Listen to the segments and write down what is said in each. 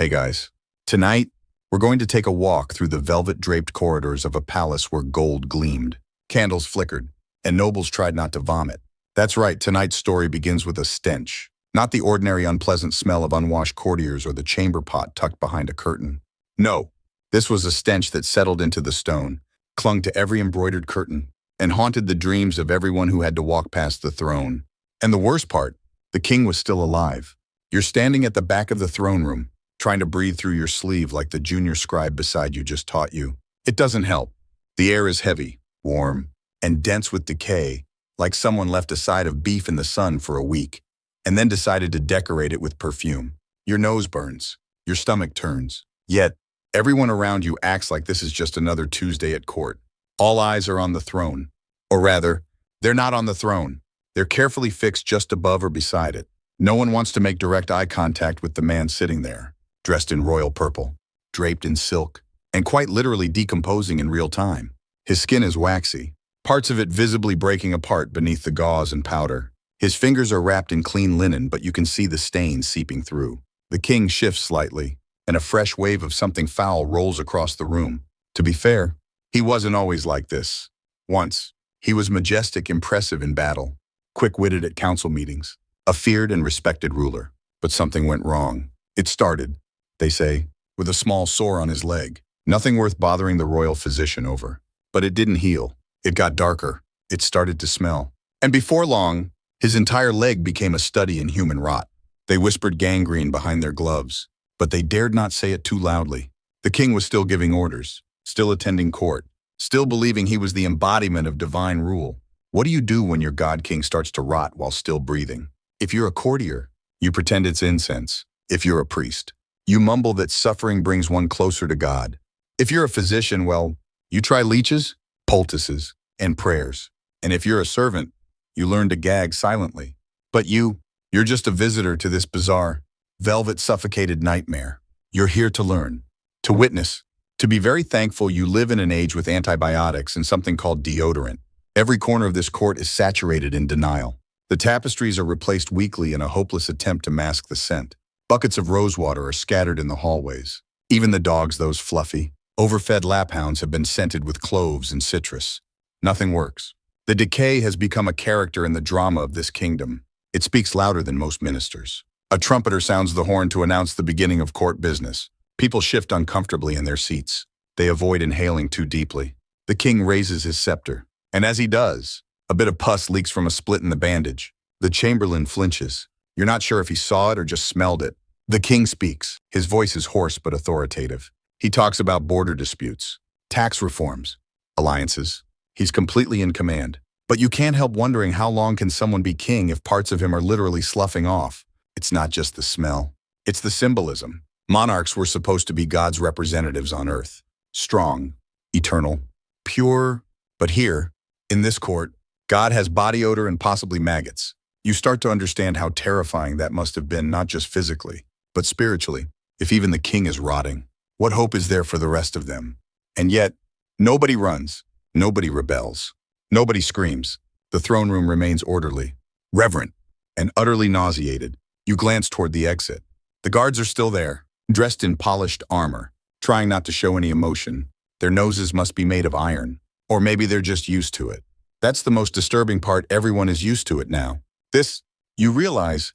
Hey guys. Tonight, we're going to take a walk through the velvet-draped corridors of a palace where gold gleamed, candles flickered, and nobles tried not to vomit. That's right, tonight's story begins with a stench. Not the ordinary unpleasant smell of unwashed courtiers or the chamber pot tucked behind a curtain. No, this was a stench that settled into the stone, clung to every embroidered curtain, and haunted the dreams of everyone who had to walk past the throne. And the worst part, the king was still alive. You're standing at the back of the throne room, trying to breathe through your sleeve like the junior scribe beside you just taught you. It doesn't help. The air is heavy, warm, and dense with decay, like someone left a side of beef in the sun for a week, and then decided to decorate it with perfume. Your nose burns, your stomach turns. Yet, everyone around you acts like this is just another Tuesday at court. All eyes are on the throne. Or rather, they're not on the throne. They're carefully fixed just above or beside it. No one wants to make direct eye contact with the man sitting there, dressed in royal purple, draped in silk, and quite literally decomposing in real time. His skin is waxy, parts of it visibly breaking apart beneath the gauze and powder. His fingers are wrapped in clean linen, but you can see the stains seeping through. The king shifts slightly, and a fresh wave of something foul rolls across the room. To be fair, he wasn't always like this. Once, he was majestic, impressive in battle, quick-witted at council meetings, a feared and respected ruler. But something went wrong. It started, they say, with a small sore on his leg. Nothing worth bothering the royal physician over. But it didn't heal. It got darker. It started to smell. And before long, his entire leg became a study in human rot. They whispered gangrene behind their gloves, but they dared not say it too loudly. The king was still giving orders, still attending court, still believing he was the embodiment of divine rule. What do you do when your god-king starts to rot while still breathing? If you're a courtier, you pretend it's incense. If you're a priest, you mumble that suffering brings one closer to God. If you're a physician, well, you try leeches, poultices, and prayers. And if you're a servant, you learn to gag silently. But you're just a visitor to this bizarre, velvet-suffocated nightmare. You're here to learn, to witness, to be very thankful you live in an age with antibiotics and something called deodorant. Every corner of this court is saturated in denial. The tapestries are replaced weekly in a hopeless attempt to mask the scent. Buckets of rosewater are scattered in the hallways. Even the dogs, those fluffy, overfed laphounds, have been scented with cloves and citrus. Nothing works. The decay has become a character in the drama of this kingdom. It speaks louder than most ministers. A trumpeter sounds the horn to announce the beginning of court business. People shift uncomfortably in their seats. They avoid inhaling too deeply. The king raises his scepter, and as he does, a bit of pus leaks from a split in the bandage. The chamberlain flinches. You're not sure if he saw it or just smelled it. The king speaks. His voice is hoarse but authoritative. He talks about border disputes, tax reforms, alliances. He's completely in command. But you can't help wondering, how long can someone be king if parts of him are literally sloughing off? It's not just the smell. It's the symbolism. Monarchs were supposed to be God's representatives on earth. Strong, eternal, pure. But here, in this court, God has body odor and possibly maggots. You start to understand how terrifying that must have been, not just physically, but spiritually. If even the king is rotting, what hope is there for the rest of them? And yet, nobody runs, nobody rebels, nobody screams. The throne room remains orderly, reverent, and utterly nauseated. You glance toward the exit. The guards are still there, dressed in polished armor, trying not to show any emotion. Their noses must be made of iron, or maybe they're just used to it. That's the most disturbing part. Everyone is used to it now. This, you realize,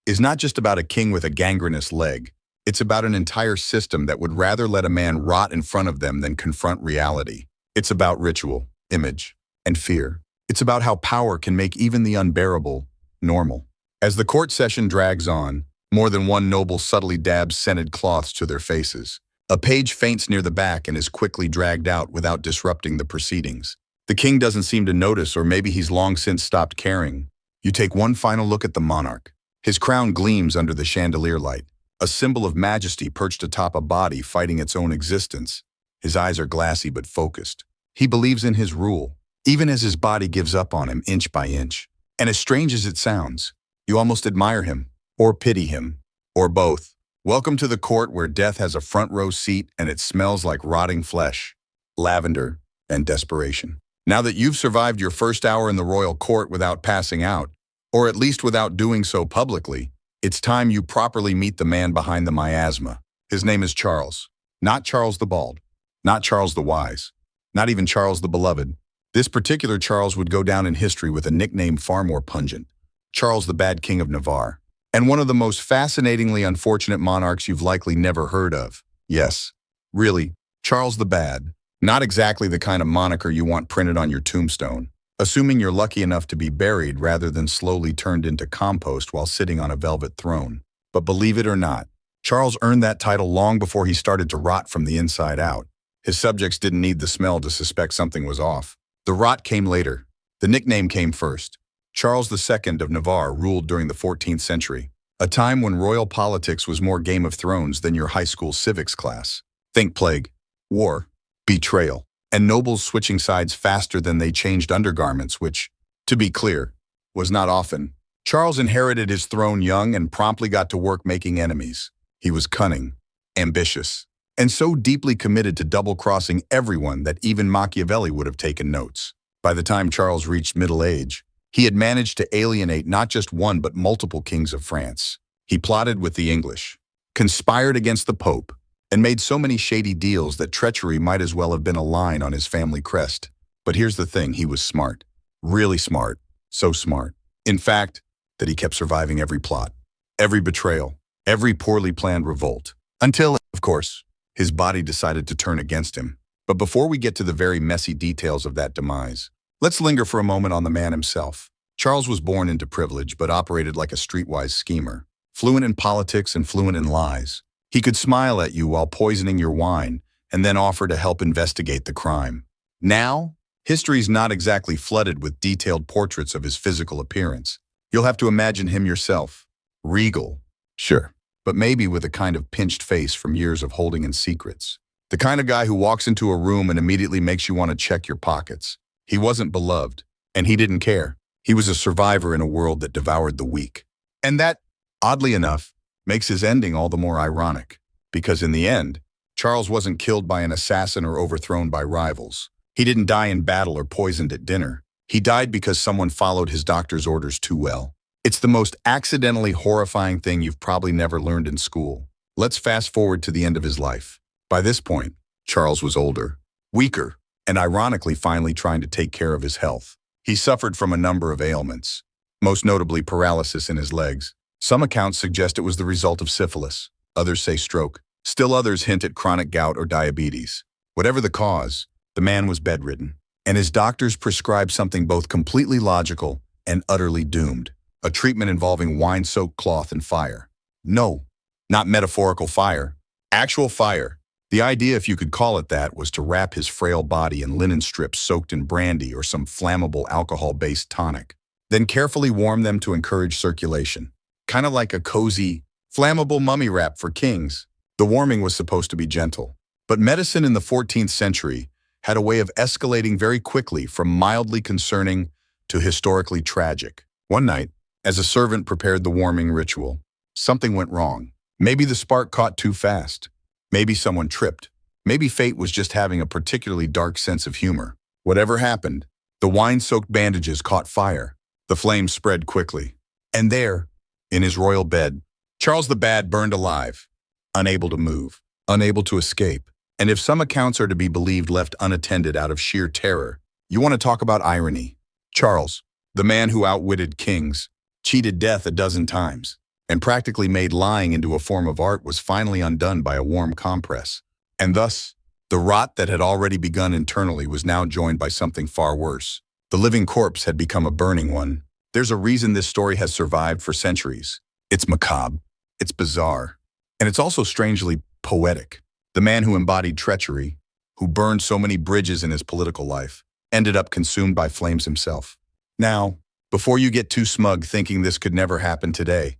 is not just about a king with a gangrenous leg. It's about an entire system that would rather let a man rot in front of them than confront reality. It's about ritual, image, and fear. It's about how power can make even the unbearable normal. As the court session drags on, more than one noble subtly dabs scented cloths to their faces. A page faints near the back and is quickly dragged out without disrupting the proceedings. The king doesn't seem to notice, or maybe he's long since stopped caring. You take one final look at the monarch. His crown gleams under the chandelier light, a symbol of majesty perched atop a body fighting its own existence. His eyes are glassy but focused. He believes in his rule, even as his body gives up on him inch by inch. And as strange as it sounds, you almost admire him, or pity him, or both. Welcome to the court where death has a front row seat and it smells like rotting flesh, lavender, and desperation. Now that you've survived your first hour in the royal court without passing out, or at least without doing so publicly, it's time you properly meet the man behind the miasma. His name is Charles. Not Charles the Bald. Not Charles the Wise. Not even Charles the Beloved. This particular Charles would go down in history with a nickname far more pungent. Charles the Bad King of Navarre. And one of the most fascinatingly unfortunate monarchs you've likely never heard of. Yes, really, Charles the Bad. Not exactly the kind of moniker you want printed on your tombstone, assuming you're lucky enough to be buried rather than slowly turned into compost while sitting on a velvet throne. But believe it or not, Charles earned that title long before he started to rot from the inside out. His subjects didn't need the smell to suspect something was off. The rot came later. The nickname came first. Charles II of Navarre ruled during the 14th century, a time when royal politics was more Game of Thrones than your high school civics class. Think plague, war, betrayal, and nobles switching sides faster than they changed undergarments, which, to be clear, was not often. Charles inherited his throne young and promptly got to work making enemies. He was cunning, ambitious, and so deeply committed to double-crossing everyone that even Machiavelli would have taken notes. By the time Charles reached middle age, he had managed to alienate not just one but multiple kings of France. He plotted with the English, conspired against the Pope, and made so many shady deals that treachery might as well have been a line on his family crest. But here's the thing, he was smart. Really smart. So smart. In fact, that he kept surviving every plot, every betrayal, every poorly planned revolt. Until, of course, his body decided to turn against him. But before we get to the very messy details of that demise, let's linger for a moment on the man himself. Charles was born into privilege but operated like a streetwise schemer, fluent in politics and fluent in lies. He could smile at you while poisoning your wine and then offer to help investigate the crime. Now, history's not exactly flooded with detailed portraits of his physical appearance. You'll have to imagine him yourself. Regal, sure, but maybe with a kind of pinched face from years of holding in secrets. The kind of guy who walks into a room and immediately makes you want to check your pockets. He wasn't beloved, and he didn't care. He was a survivor in a world that devoured the weak. And that, oddly enough, makes his ending all the more ironic. Because in the end, Charles wasn't killed by an assassin or overthrown by rivals. He didn't die in battle or poisoned at dinner. He died because someone followed his doctor's orders too well. It's the most accidentally horrifying thing you've probably never learned in school. Let's fast forward to the end of his life. By this point, Charles was older, weaker, and ironically finally trying to take care of his health. He suffered from a number of ailments, most notably paralysis in his legs. Some accounts suggest it was the result of syphilis. Others say stroke. Still others hint at chronic gout or diabetes. Whatever the cause, the man was bedridden, and his doctors prescribed something both completely logical and utterly doomed. A treatment involving wine-soaked cloth and fire. No, not metaphorical fire. Actual fire. The idea, if you could call it that, was to wrap his frail body in linen strips soaked in brandy or some flammable alcohol-based tonic, then carefully warm them to encourage circulation. Kind of like a cozy, flammable mummy wrap for kings. The warming was supposed to be gentle. But medicine in the 14th century had a way of escalating very quickly from mildly concerning to historically tragic. One night, as a servant prepared the warming ritual, something went wrong. Maybe the spark caught too fast. Maybe someone tripped. Maybe fate was just having a particularly dark sense of humor. Whatever happened, the wine-soaked bandages caught fire. The flames spread quickly. And there, in his royal bed, Charles the Bad burned alive, unable to move, unable to escape, and if some accounts are to be believed, left unattended out of sheer terror. You want to talk about irony? Charles, the man who outwitted kings, cheated death a dozen times, and practically made lying into a form of art, was finally undone by a warm compress. And thus, the rot that had already begun internally was now joined by something far worse. The living corpse had become a burning one. There's a reason this story has survived for centuries. It's macabre, it's bizarre, and it's also strangely poetic. The man who embodied treachery, who burned so many bridges in his political life, ended up consumed by flames himself. Now, before you get too smug thinking this could never happen today,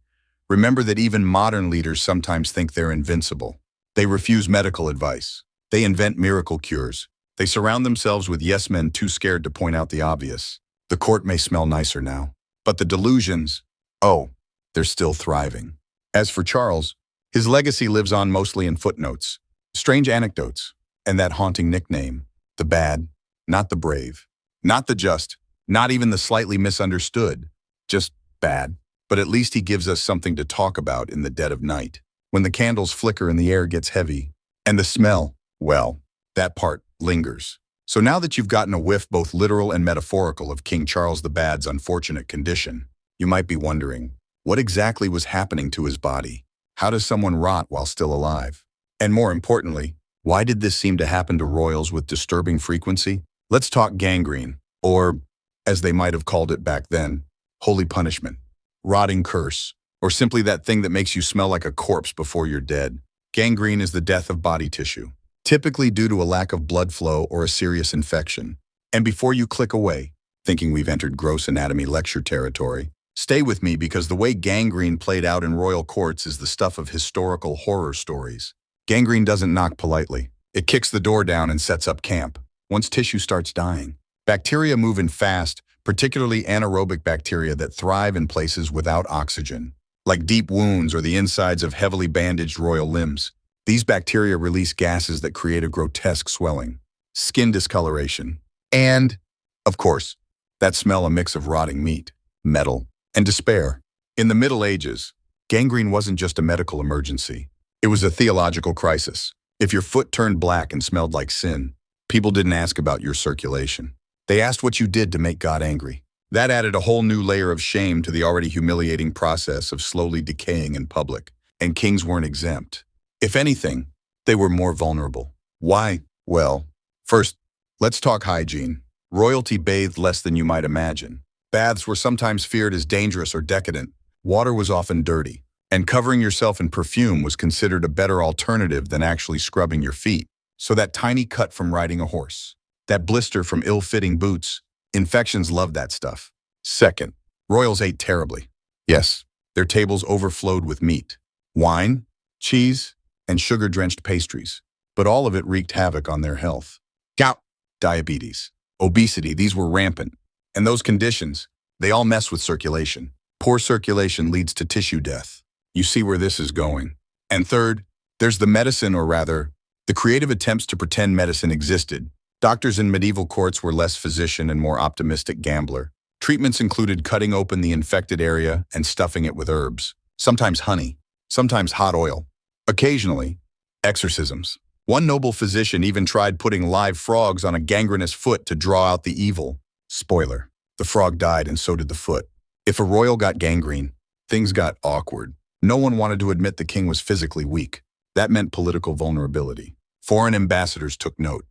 remember that even modern leaders sometimes think they're invincible. They refuse medical advice. They invent miracle cures. They surround themselves with yes men too scared to point out the obvious. The court may smell nicer now, but the delusions, oh, they're still thriving. As for Charles, his legacy lives on mostly in footnotes, strange anecdotes, and that haunting nickname, the bad, not the brave, not the just, not even the slightly misunderstood, just bad. But at least he gives us something to talk about in the dead of night. when the candles flicker and the air gets heavy. And the smell, well, that part lingers. So now that you've gotten a whiff, both literal and metaphorical, of King Charles the Bad's unfortunate condition, you might be wondering, what exactly was happening to his body? How does someone rot while still alive? And more importantly, why did this seem to happen to royals with disturbing frequency? Let's talk gangrene, or, as they might have called it back then, holy punishment, rotting curse, or simply that thing that makes you smell like a corpse before you're dead. Gangrene is the death of body tissue, typically due to a lack of blood flow or a serious infection. And before you click away, thinking we've entered gross anatomy lecture territory, stay with me, because the way gangrene played out in royal courts is the stuff of historical horror stories. Gangrene doesn't knock politely. It kicks the door down and sets up camp. Once tissue starts dying, bacteria move in fast, particularly anaerobic bacteria that thrive in places without oxygen, like deep wounds or the insides of heavily bandaged royal limbs. These bacteria release gases that create a grotesque swelling, skin discoloration, and, of course, that smell, a mix of rotting meat, metal, and despair. In the Middle Ages, gangrene wasn't just a medical emergency. It was a theological crisis. If your foot turned black and smelled like sin, people didn't ask about your circulation. They asked what you did to make God angry. That added a whole new layer of shame to the already humiliating process of slowly decaying in public, and kings weren't exempt. If anything, they were more vulnerable. Why? Well, first, let's talk hygiene. Royalty bathed less than you might imagine. Baths were sometimes feared as dangerous or decadent. Water was often dirty, and covering yourself in perfume was considered a better alternative than actually scrubbing your feet. So that tiny cut from riding a horse, that blister from ill-fitting boots, infections loved that stuff. Second, royals ate terribly. Yes, their tables overflowed with meat, wine, cheese, and sugar-drenched pastries, but all of it wreaked havoc on their health. Gout, diabetes, obesity, these were rampant. And those conditions, they all mess with circulation. Poor circulation leads to tissue death. You see where this is going. And third, there's the medicine, or rather, the creative attempts to pretend medicine existed. Doctors in medieval courts were less physician and more optimistic gambler. Treatments included cutting open the infected area and stuffing it with herbs, sometimes honey, sometimes hot oil. Occasionally, exorcisms. One noble physician even tried putting live frogs on a gangrenous foot to draw out the evil. Spoiler, the frog died and so did the foot. If a royal got gangrene, things got awkward. No one wanted to admit the king was physically weak. That meant political vulnerability. Foreign ambassadors took note.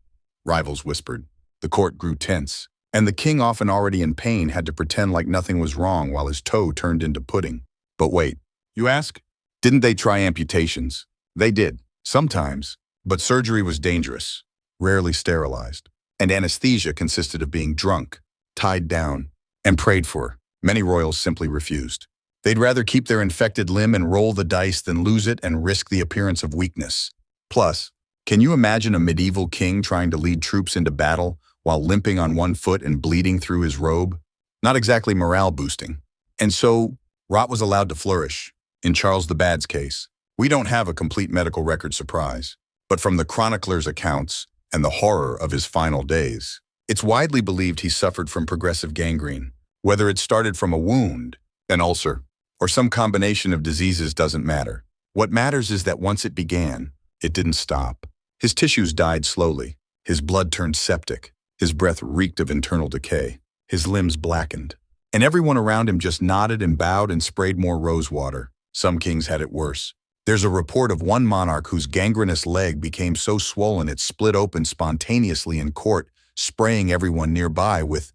Rivals whispered. The court grew tense. And the king, often already in pain, had to pretend like nothing was wrong while his toe turned into pudding. But wait, you ask? Didn't they try amputations? They did, sometimes. But surgery was dangerous, rarely sterilized. And anesthesia consisted of being drunk, tied down, and prayed for. Many royals simply refused. They'd rather keep their infected limb and roll the dice than lose it and risk the appearance of weakness. Plus, can you imagine a medieval king trying to lead troops into battle while limping on one foot and bleeding through his robe? Not exactly morale boosting. And so, rot was allowed to flourish. In Charles the Bad's case, we don't have a complete medical record surprise, but from the chronicler's accounts and the horror of his final days, it's widely believed he suffered from progressive gangrene. Whether it started from a wound, an ulcer, or some combination of diseases doesn't matter. What matters is that once it began, it didn't stop. His tissues died slowly. His blood turned septic. His breath reeked of internal decay. His limbs blackened. And everyone around him just nodded and bowed and sprayed more rose water. Some kings had it worse. There's a report of one monarch whose gangrenous leg became so swollen it split open spontaneously in court, spraying everyone nearby with,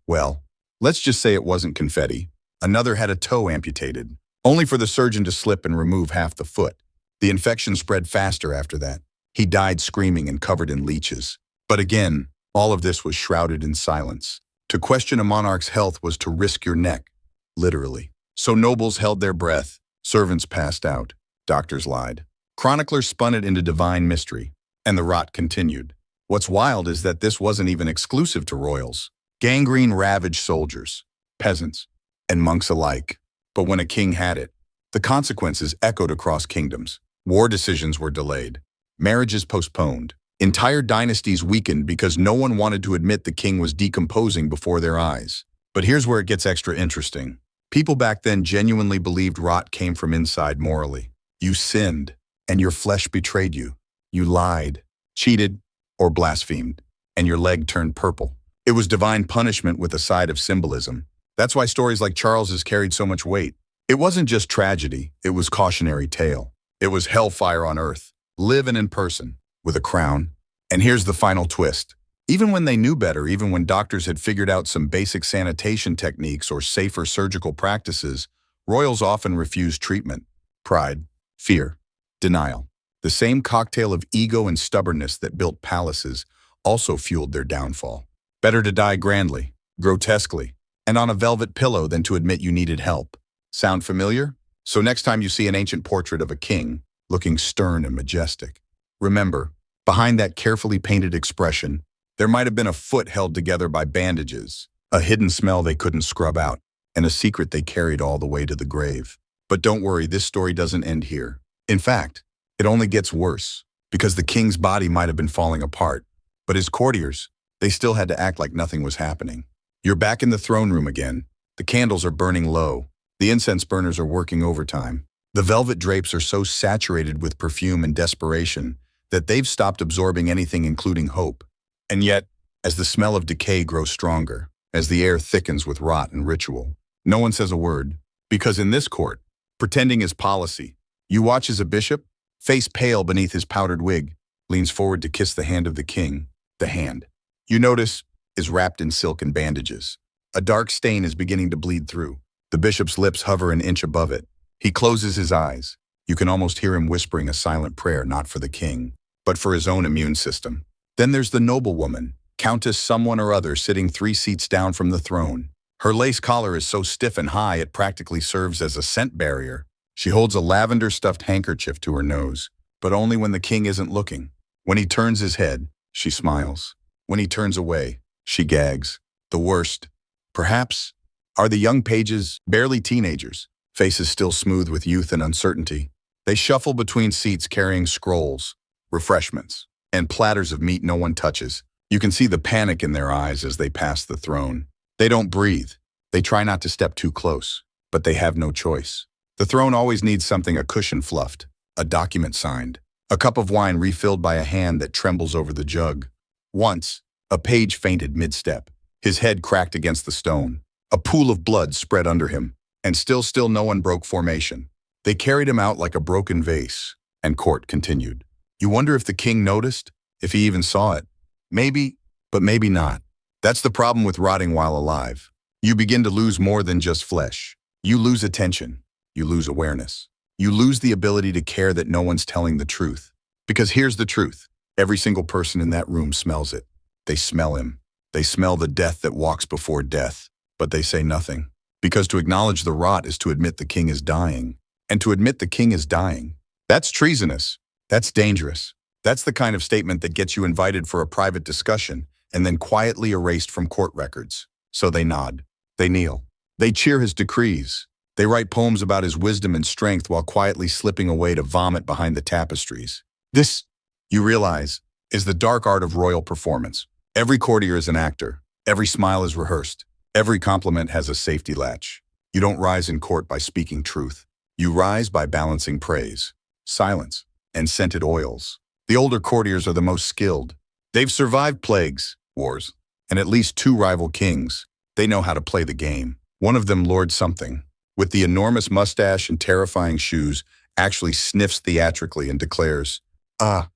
well, let's just say it wasn't confetti. Another had a toe amputated, only for the surgeon to slip and remove half the foot. The infection spread faster after that. He died screaming and covered in leeches. But again, all of this was shrouded in silence. To question a monarch's health was to risk your neck, literally. So nobles held their breath, servants passed out, doctors lied. Chroniclers spun it into divine mystery, and the rot continued. What's wild is that this wasn't even exclusive to royals. Gangrene ravaged soldiers, peasants, and monks alike. But when a king had it, the consequences echoed across kingdoms. War decisions were delayed, marriages postponed. Entire dynasties weakened because no one wanted to admit the king was decomposing before their eyes. But here's where it gets extra interesting. People back then genuinely believed rot came from inside morally. You sinned, and your flesh betrayed you. You lied, cheated, or blasphemed, and your leg turned purple. It was divine punishment with a side of symbolism. That's why stories like Charles's carried so much weight. It wasn't just tragedy, it was cautionary tale. It was hellfire on earth, live and in person, with a crown. And here's the final twist. Even when they knew better, even when doctors had figured out some basic sanitation techniques or safer surgical practices, royals often refused treatment. Pride, fear, denial. The same cocktail of ego and stubbornness that built palaces also fueled their downfall. Better to die grandly, grotesquely, and on a velvet pillow than to admit you needed help. Sound familiar? So next time you see an ancient portrait of a king, looking stern and majestic, remember, behind that carefully painted expression, there might have been a foot held together by bandages, a hidden smell they couldn't scrub out, and a secret they carried all the way to the grave. But don't worry, this story doesn't end here. In fact, it only gets worse, because the king's body might have been falling apart, but his courtiers, they still had to act like nothing was happening. You're back in the throne room again. The candles are burning low. The incense burners are working overtime. The velvet drapes are so saturated with perfume and desperation that they've stopped absorbing anything including hope. And yet, as the smell of decay grows stronger, as the air thickens with rot and ritual, no one says a word. Because in this court, pretending is policy. You watch as a bishop, face pale beneath his powdered wig, leans forward to kiss the hand of the king. The hand, you notice, is wrapped in silk and bandages. A dark stain is beginning to bleed through. The bishop's lips hover an inch above it. He closes his eyes. You can almost hear him whispering a silent prayer, not for the king, but for his own immune system. Then there's the noblewoman, Countess someone or other, sitting 3 seats down from the throne. Her lace collar is so stiff and high it practically serves as a scent barrier. She holds a lavender-stuffed handkerchief to her nose, but only when the king isn't looking. When he turns his head, she smiles. When he turns away, she gags. The worst, perhaps, are the young pages, barely teenagers, faces still smooth with youth and uncertainty. They shuffle between seats carrying scrolls, refreshments, and platters of meat no one touches. You can see the panic in their eyes as they pass the throne. They don't breathe. They try not to step too close, but they have no choice. The throne always needs something: a cushion fluffed, a document signed, a cup of wine refilled by a hand that trembles over the jug. Once, a page fainted mid-step. His head cracked against the stone. A pool of blood spread under him, and still no one broke formation. They carried him out like a broken vase, and court continued. You wonder if the king noticed, if he even saw it. Maybe, but maybe not. That's the problem with rotting while alive. You begin to lose more than just flesh. You lose attention. You lose awareness. You lose the ability to care that no one's telling the truth. Because here's the truth. Every single person in that room smells it. They smell him. They smell the death that walks before death. But they say nothing. Because to acknowledge the rot is to admit the king is dying. And to admit the king is dying, that's treasonous. That's dangerous. That's the kind of statement that gets you invited for a private discussion and then quietly erased from court records. So they nod. They kneel. They cheer his decrees. They write poems about his wisdom and strength while quietly slipping away to vomit behind the tapestries. This, you realize, is the dark art of royal performance. Every courtier is an actor. Every smile is rehearsed. Every compliment has a safety latch. You don't rise in court by speaking truth. You rise by balancing praise, silence, and scented oils. The older courtiers are the most skilled. They've survived plagues, wars, and at least 2 rival kings. They know how to play the game. One of them, Lord Something, with the enormous mustache and terrifying shoes, actually sniffs theatrically and declares, "Ah,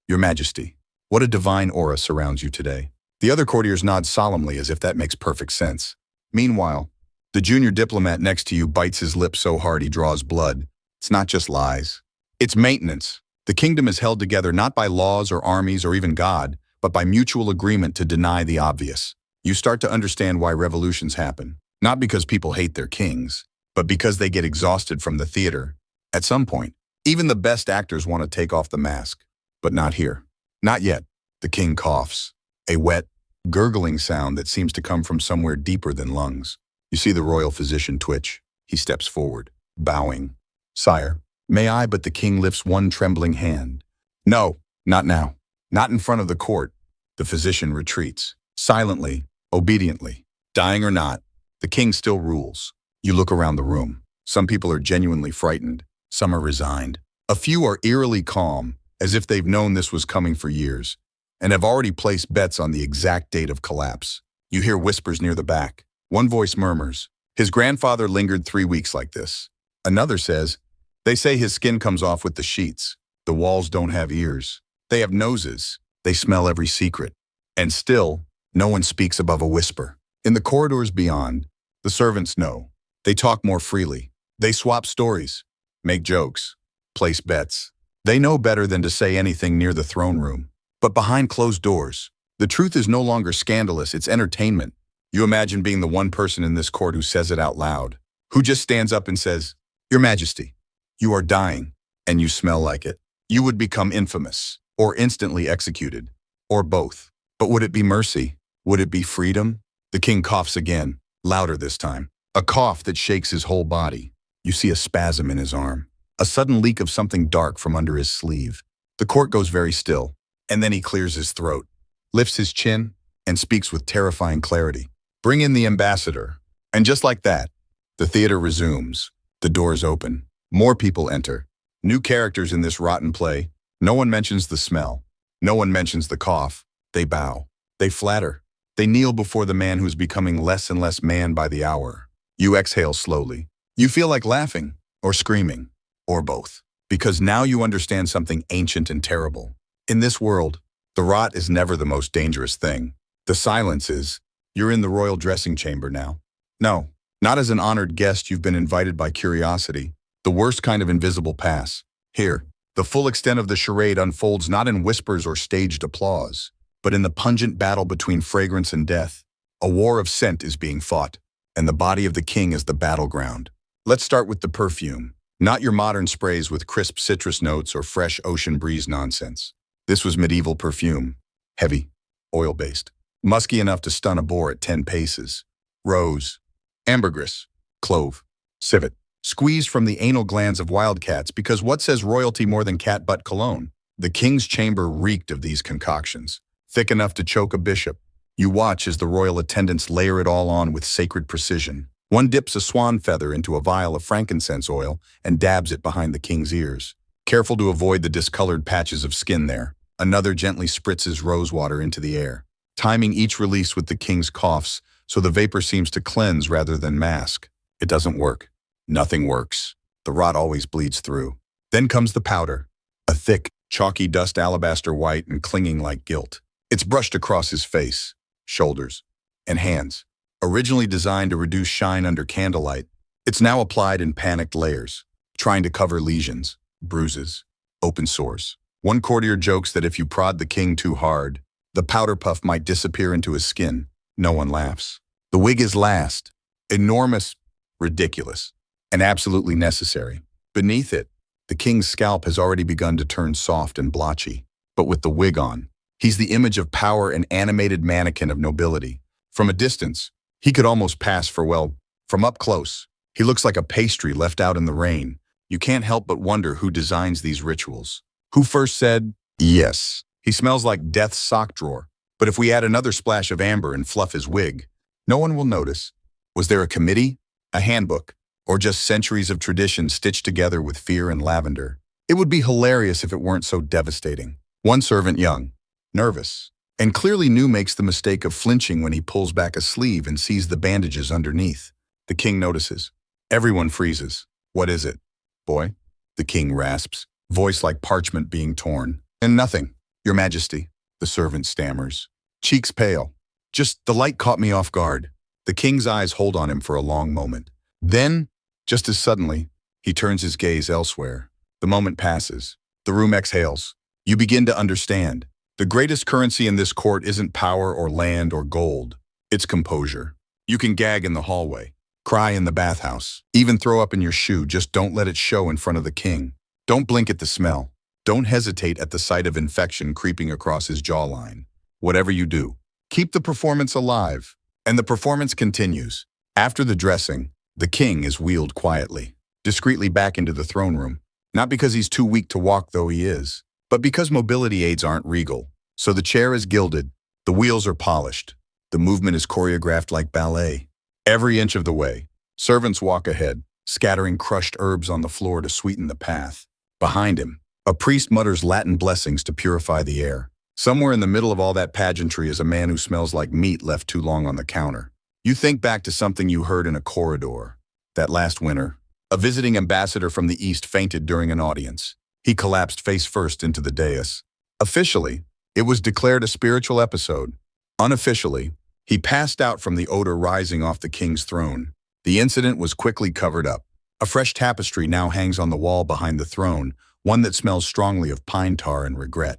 Your Majesty, what a divine aura surrounds you today." The other courtiers nod solemnly as if that makes perfect sense. Meanwhile, the junior diplomat next to you bites his lip so hard he draws blood. It's not just lies. It's maintenance. The kingdom is held together not by laws or armies or even God, but by mutual agreement to deny the obvious. You start to understand why revolutions happen. Not because people hate their kings, but because they get exhausted from the theater. At some point, even the best actors want to take off the mask. But not here. Not yet. The king coughs. A wet, gurgling sound that seems to come from somewhere deeper than lungs. You see the royal physician twitch. He steps forward, bowing. "Sire, may I?" But the king lifts one trembling hand. "No, not now. Not in front of the court." The physician retreats. Silently, obediently. Dying or not, the king still rules. You look around the room. Some people are genuinely frightened. Some are resigned. A few are eerily calm, as if they've known this was coming for years, and have already placed bets on the exact date of collapse. You hear whispers near the back. One voice murmurs, "His grandfather lingered 3 weeks like this." Another says, "They say his skin comes off with the sheets. The walls don't have ears. They have noses. They smell every secret." And still, no one speaks above a whisper. In the corridors beyond, the servants know. They talk more freely. They swap stories, make jokes, place bets. They know better than to say anything near the throne room. But behind closed doors, the truth is no longer scandalous, it's entertainment. You imagine being the one person in this court who says it out loud, who just stands up and says, "Your Majesty, you are dying, and you smell like it." You would become infamous, or instantly executed, or both. But would it be mercy? Would it be freedom? The king coughs again, louder this time. A cough that shakes his whole body. You see a spasm in his arm, a sudden leak of something dark from under his sleeve. The court goes very still, and then he clears his throat, lifts his chin, and speaks with terrifying clarity. "Bring in the ambassador." And just like that, the theater resumes. The doors open. More people enter. New characters in this rotten play. No one mentions the smell. No one mentions the cough. They bow. They flatter. They kneel before the man who's becoming less and less man by the hour. You exhale slowly. You feel like laughing, or screaming, or both. Because now you understand something ancient and terrible. In this world, the rot is never the most dangerous thing. The silence is. You're in the royal dressing chamber now. No, not as an honored guest. You've been invited by curiosity. The worst kind of invisible pass. Here, the full extent of the charade unfolds not in whispers or staged applause, but in the pungent battle between fragrance and death. A war of scent is being fought, and the body of the king is the battleground. Let's start with the perfume. Not your modern sprays with crisp citrus notes or fresh ocean breeze nonsense. This was medieval perfume. Heavy, oil-based, musky enough to stun a boar at 10 paces. Rose, ambergris, clove, civet. Squeezed from the anal glands of wildcats, because what says royalty more than cat butt cologne? The king's chamber reeked of these concoctions, thick enough to choke a bishop. You watch as the royal attendants layer it all on with sacred precision. One dips a swan feather into a vial of frankincense oil and dabs it behind the king's ears, careful to avoid the discolored patches of skin there. Another gently spritzes rosewater into the air, timing each release with the king's coughs so the vapor seems to cleanse rather than mask. It doesn't work. Nothing works. The rot always bleeds through. Then comes the powder, a thick, chalky dust alabaster white and clinging like guilt. It's brushed across his face, shoulders, and hands. Originally designed to reduce shine under candlelight, it's now applied in panicked layers, trying to cover lesions, bruises, open sores. One courtier jokes that if you prod the king too hard, the powder puff might disappear into his skin. No one laughs. The wig is last, enormous, ridiculous, and absolutely necessary. Beneath it, the king's scalp has already begun to turn soft and blotchy. But with the wig on, he's the image of power and animated mannequin of nobility. From a distance, he could almost pass for, well, from up close, he looks like a pastry left out in the rain. You can't help but wonder who designs these rituals. Who first said, "Yes, he smells like death's sock drawer, but if we add another splash of amber and fluff his wig, no one will notice"? Was there a committee, a handbook, or just centuries of tradition stitched together with fear and lavender? It would be hilarious if it weren't so devastating. One servant, young, nervous, and clearly new, makes the mistake of flinching when he pulls back a sleeve and sees the bandages underneath. The king notices. Everyone freezes. "What is it, boy?" the king rasps, voice like parchment being torn. "And nothing, Your Majesty," the servant stammers, cheeks pale. "Just the light caught me off guard." The king's eyes hold on him for a long moment. Then, just as suddenly, he turns his gaze elsewhere. The moment passes. The room exhales. You begin to understand. The greatest currency in this court isn't power or land or gold. It's composure. You can gag in the hallway, cry in the bathhouse, even throw up in your shoe. Just don't let it show in front of the king. Don't blink at the smell. Don't hesitate at the sight of infection creeping across his jawline. Whatever you do, keep the performance alive. And the performance continues. After the dressing, the king is wheeled quietly, discreetly back into the throne room. Not because he's too weak to walk, though he is, but because mobility aids aren't regal. So the chair is gilded, the wheels are polished, the movement is choreographed like ballet. Every inch of the way, servants walk ahead, scattering crushed herbs on the floor to sweeten the path. Behind him, a priest mutters Latin blessings to purify the air. Somewhere in the middle of all that pageantry is a man who smells like meat left too long on the counter. You think back to something you heard in a corridor. That last winter, a visiting ambassador from the East fainted during an audience. He collapsed face first into the dais. Officially, it was declared a spiritual episode. Unofficially, he passed out from the odor rising off the king's throne. The incident was quickly covered up. A fresh tapestry now hangs on the wall behind the throne, one that smells strongly of pine tar and regret.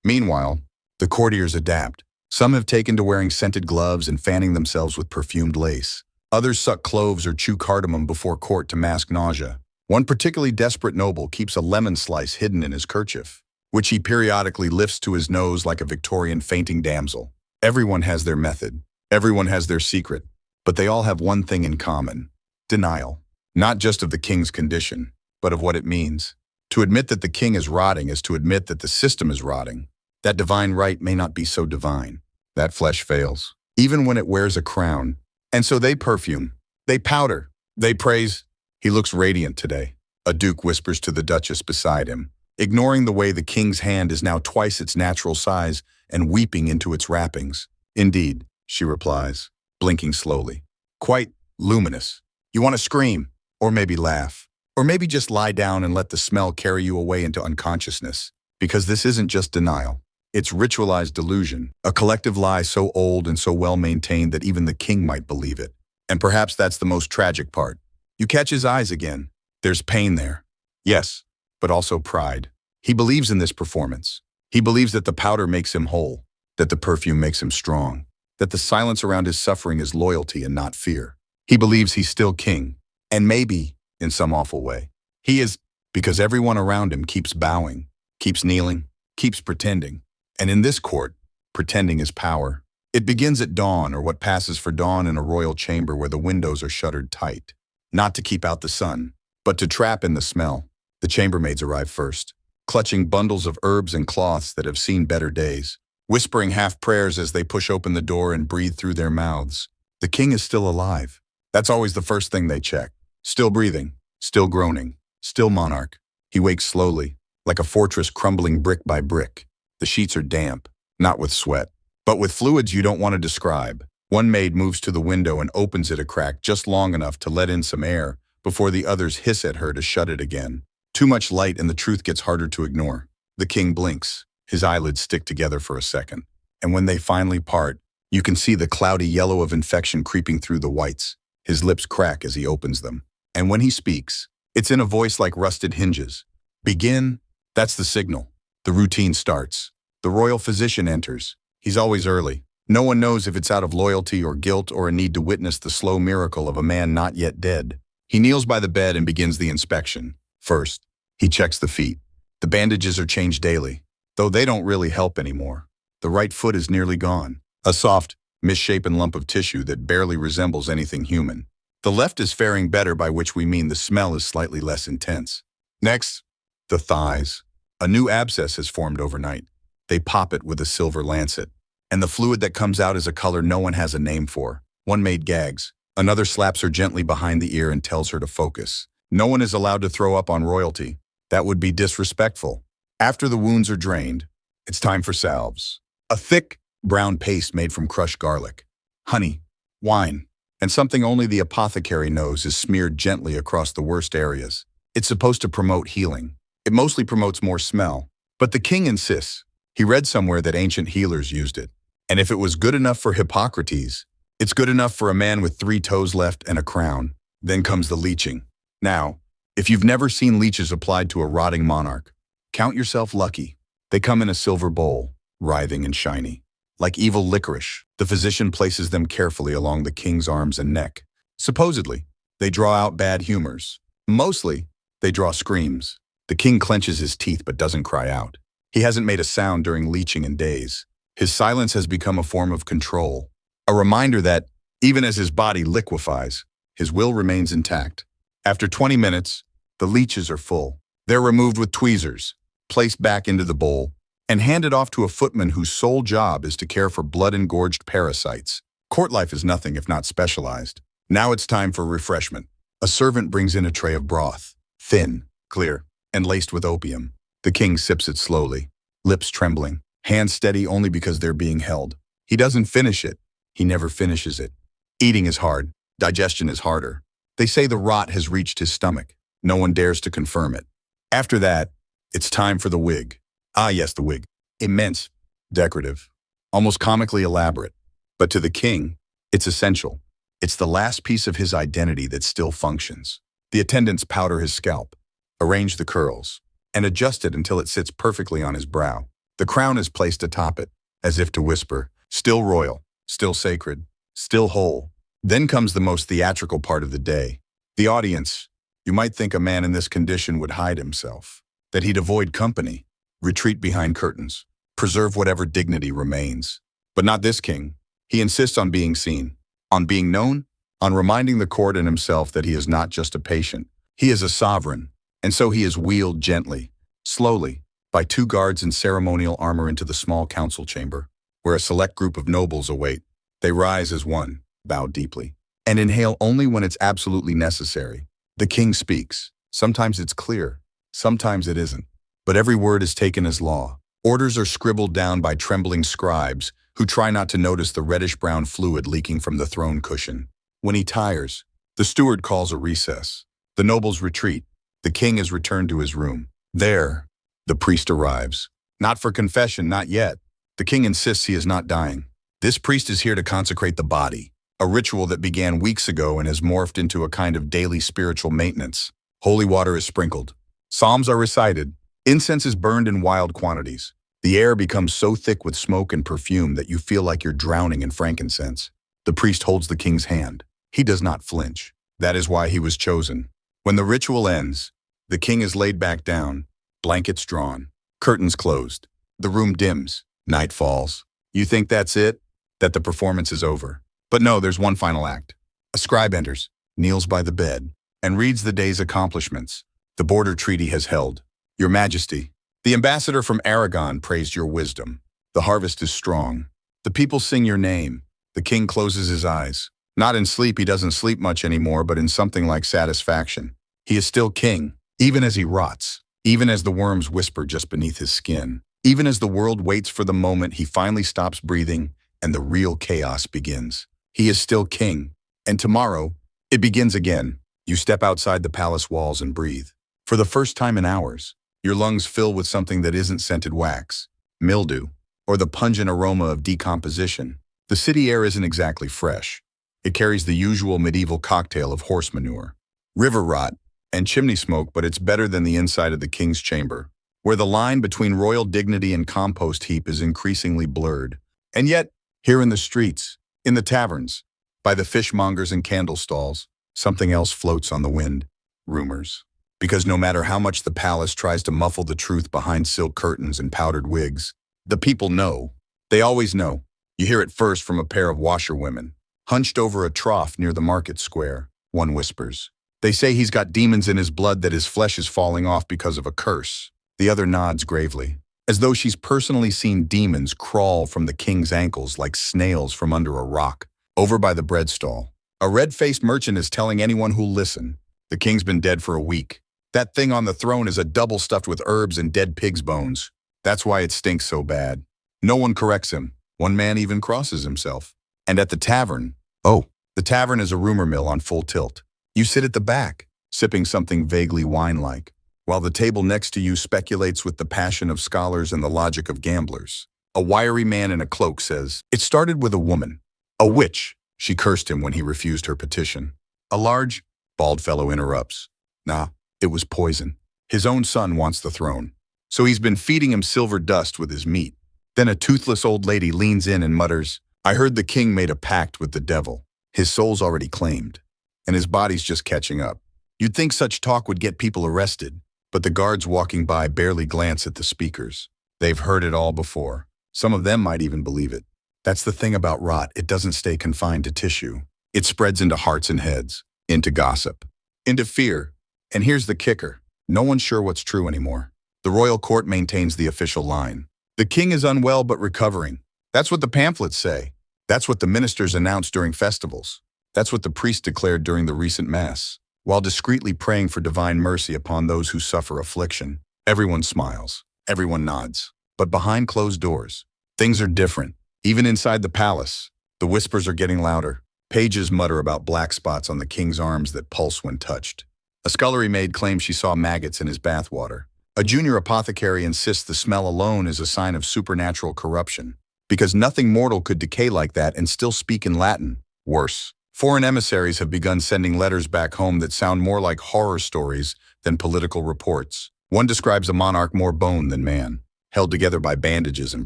Meanwhile, the courtiers adapt. Some have taken to wearing scented gloves and fanning themselves with perfumed lace. Others suck cloves or chew cardamom before court to mask nausea. One particularly desperate noble keeps a lemon slice hidden in his kerchief, which he periodically lifts to his nose like a Victorian fainting damsel. Everyone has their method. Everyone has their secret. But they all have one thing in common: denial. Not just of the king's condition, but of what it means. To admit that the king is rotting is to admit that the system is rotting. That divine right may not be so divine. That flesh fails, even when it wears a crown. And so they perfume, they powder, they praise. He looks radiant today, a duke whispers to the duchess beside him, ignoring the way the king's hand is now twice its natural size and weeping into its wrappings. Indeed, she replies, blinking slowly. Quite luminous. You want to scream, or maybe laugh, or maybe just lie down and let the smell carry you away into unconsciousness. Because this isn't just denial. It's ritualized delusion, a collective lie so old and so well maintained that even the king might believe it. And perhaps that's the most tragic part. You catch his eyes again. There's pain there. Yes, but also pride. He believes in this performance. He believes that the powder makes him whole, that the perfume makes him strong, that the silence around his suffering is loyalty and not fear. He believes he's still king, and maybe, in some awful way, he is, because everyone around him keeps bowing, keeps kneeling, keeps pretending. And in this court, pretending is power. It begins at dawn, or what passes for dawn, in a royal chamber where the windows are shuttered tight. Not to keep out the sun, but to trap in the smell. The chambermaids arrive first, clutching bundles of herbs and cloths that have seen better days, whispering half prayers as they push open the door and breathe through their mouths. The king is still alive. That's always the first thing they check. Still breathing, still groaning, still monarch. He wakes slowly, like a fortress crumbling brick by brick. The sheets are damp, not with sweat, but with fluids you don't want to describe. One maid moves to the window and opens it a crack just long enough to let in some air before the others hiss at her to shut it again. Too much light and the truth gets harder to ignore. The king blinks. His eyelids stick together for a second. And when they finally part, you can see the cloudy yellow of infection creeping through the whites. His lips crack as he opens them. And when he speaks, it's in a voice like rusted hinges. Begin. That's the signal. The routine starts. The royal physician enters. He's always early. No one knows if it's out of loyalty or guilt or a need to witness the slow miracle of a man not yet dead. He kneels by the bed and begins the inspection. First, he checks the feet. The bandages are changed daily, though they don't really help anymore. The right foot is nearly gone, a soft, misshapen lump of tissue that barely resembles anything human. The left is faring better, by which we mean the smell is slightly less intense. Next, the thighs. A new abscess has formed overnight. They pop it with a silver lancet, and the fluid that comes out is a color no one has a name for. One maid gags. Another slaps her gently behind the ear and tells her to focus. No one is allowed to throw up on royalty. That would be disrespectful. After the wounds are drained, it's time for salves. A thick, brown paste made from crushed garlic, honey, wine, and something only the apothecary knows is smeared gently across the worst areas. It's supposed to promote healing. It mostly promotes more smell. But the king insists. He read somewhere that ancient healers used it. And if it was good enough for Hippocrates, it's good enough for a man with 3 toes left and a crown. Then comes the leeching. Now, if you've never seen leeches applied to a rotting monarch, count yourself lucky. They come in a silver bowl, writhing and shiny. Like evil licorice, the physician places them carefully along the king's arms and neck. Supposedly, they draw out bad humors. Mostly, they draw screams. The king clenches his teeth but doesn't cry out. He hasn't made a sound during leeching in days. His silence has become a form of control, a reminder that, even as his body liquefies, his will remains intact. After 20 minutes, the leeches are full. They're removed with tweezers, placed back into the bowl, and handed off to a footman whose sole job is to care for blood-engorged parasites. Court life is nothing if not specialized. Now it's time for refreshment. A servant brings in a tray of broth, thin, clear, and laced with opium. The king sips it slowly, lips trembling, hands steady only because they're being held. He doesn't finish it. He never finishes it. Eating is hard. Digestion is harder. They say the rot has reached his stomach. No one dares to confirm it. After that, it's time for the wig. Ah, yes, the wig. Immense, decorative, almost comically elaborate. But to the king, it's essential. It's the last piece of his identity that still functions. The attendants powder his scalp, arrange the curls, and adjust it until it sits perfectly on his brow. The crown is placed atop it, as if to whisper, still royal, still sacred, still whole. Then comes the most theatrical part of the day. The audience. You might think a man in this condition would hide himself, that he'd avoid company, retreat behind curtains, preserve whatever dignity remains. But not this king. He insists on being seen, on being known, on reminding the court and himself that he is not just a patient. He is a sovereign, and so he is wheeled gently, slowly, by two guards in ceremonial armor into the small council chamber, where a select group of nobles await. They rise as one, bow deeply, and inhale only when it's absolutely necessary. The king speaks. Sometimes it's clear, sometimes it isn't. But every word is taken as law. Orders are scribbled down by trembling scribes who try not to notice the reddish-brown fluid leaking from the throne cushion. When he tires, the steward calls a recess. The nobles retreat. The king is returned to his room. There, the priest arrives. Not for confession, not yet. The king insists he is not dying. This priest is here to consecrate the body, a ritual that began weeks ago and has morphed into a kind of daily spiritual maintenance. Holy water is sprinkled. Psalms are recited. Incense is burned in wild quantities. The air becomes so thick with smoke and perfume that you feel like you're drowning in frankincense. The priest holds the king's hand. He does not flinch. That is why he was chosen. When the ritual ends, the king is laid back down, blankets drawn, curtains closed. The room dims. Night falls. You think that's it? That the performance is over. But no, there's one final act. A scribe enters, kneels by the bed, and reads the day's accomplishments. The border treaty has held. Your Majesty, the ambassador from Aragon praised your wisdom. The harvest is strong. The people sing your name. The king closes his eyes. Not in sleep, he doesn't sleep much anymore, but in something like satisfaction. He is still king, even as he rots, even as the worms whisper just beneath his skin, even as the world waits for the moment he finally stops breathing and the real chaos begins. He is still king, and tomorrow, it begins again. You step outside the palace walls and breathe. For the first time in hours, your lungs fill with something that isn't scented wax, mildew, or the pungent aroma of decomposition. The city air isn't exactly fresh. It carries the usual medieval cocktail of horse manure, river rot, and chimney smoke, but it's better than the inside of the king's chamber, where the line between royal dignity and compost heap is increasingly blurred. And yet, here in the streets, in the taverns, by the fishmongers and candle stalls, something else floats on the wind. Rumors. Because no matter how much the palace tries to muffle the truth behind silk curtains and powdered wigs, the people know. They always know. You hear it first from a pair of washerwomen, hunched over a trough near the market square. One whispers. They say he's got demons in his blood, that his flesh is falling off because of a curse. The other nods gravely, as though she's personally seen demons crawl from the king's ankles like snails from under a rock. Over by the bread stall, a red-faced merchant is telling anyone who'll listen, the king's been dead for a week. That thing on the throne is a double stuffed with herbs and dead pig's bones. That's why it stinks so bad. No one corrects him. One man even crosses himself. And at the tavern, the tavern is a rumor mill on full tilt. You sit at the back, sipping something vaguely wine-like, while the table next to you speculates with the passion of scholars and the logic of gamblers. A wiry man in a cloak says, "It started with a woman. A witch." She cursed him when he refused her petition. A large, bald fellow interrupts. "Nah, it was poison. His own son wants the throne, so he's been feeding him silver dust with his meat." Then a toothless old lady leans in and mutters, "I heard the king made a pact with the devil. His soul's already claimed, and his body's just catching up." You'd think such talk would get people arrested, but the guards walking by barely glance at the speakers. They've heard it all before. Some of them might even believe it. That's the thing about rot. It doesn't stay confined to tissue. It spreads into hearts and heads, into gossip, into fear. And here's the kicker. No one's sure what's true anymore. The royal court maintains the official line. The king is unwell but recovering. That's what the pamphlets say. That's what the ministers announced during festivals. That's what the priest declared during the recent mass. while discreetly praying for divine mercy upon those who suffer affliction. Everyone smiles, everyone nods. But behind closed doors, things are different. Even inside the palace, the whispers are getting louder. Pages mutter about black spots on the king's arms that pulse when touched. A scullery maid claims she saw maggots in his bathwater. A junior apothecary insists the smell alone is a sign of supernatural corruption, because nothing mortal could decay like that and still speak in Latin. Worse, foreign emissaries have begun sending letters back home that sound more like horror stories than political reports. One describes a monarch more bone than man, held together by bandages and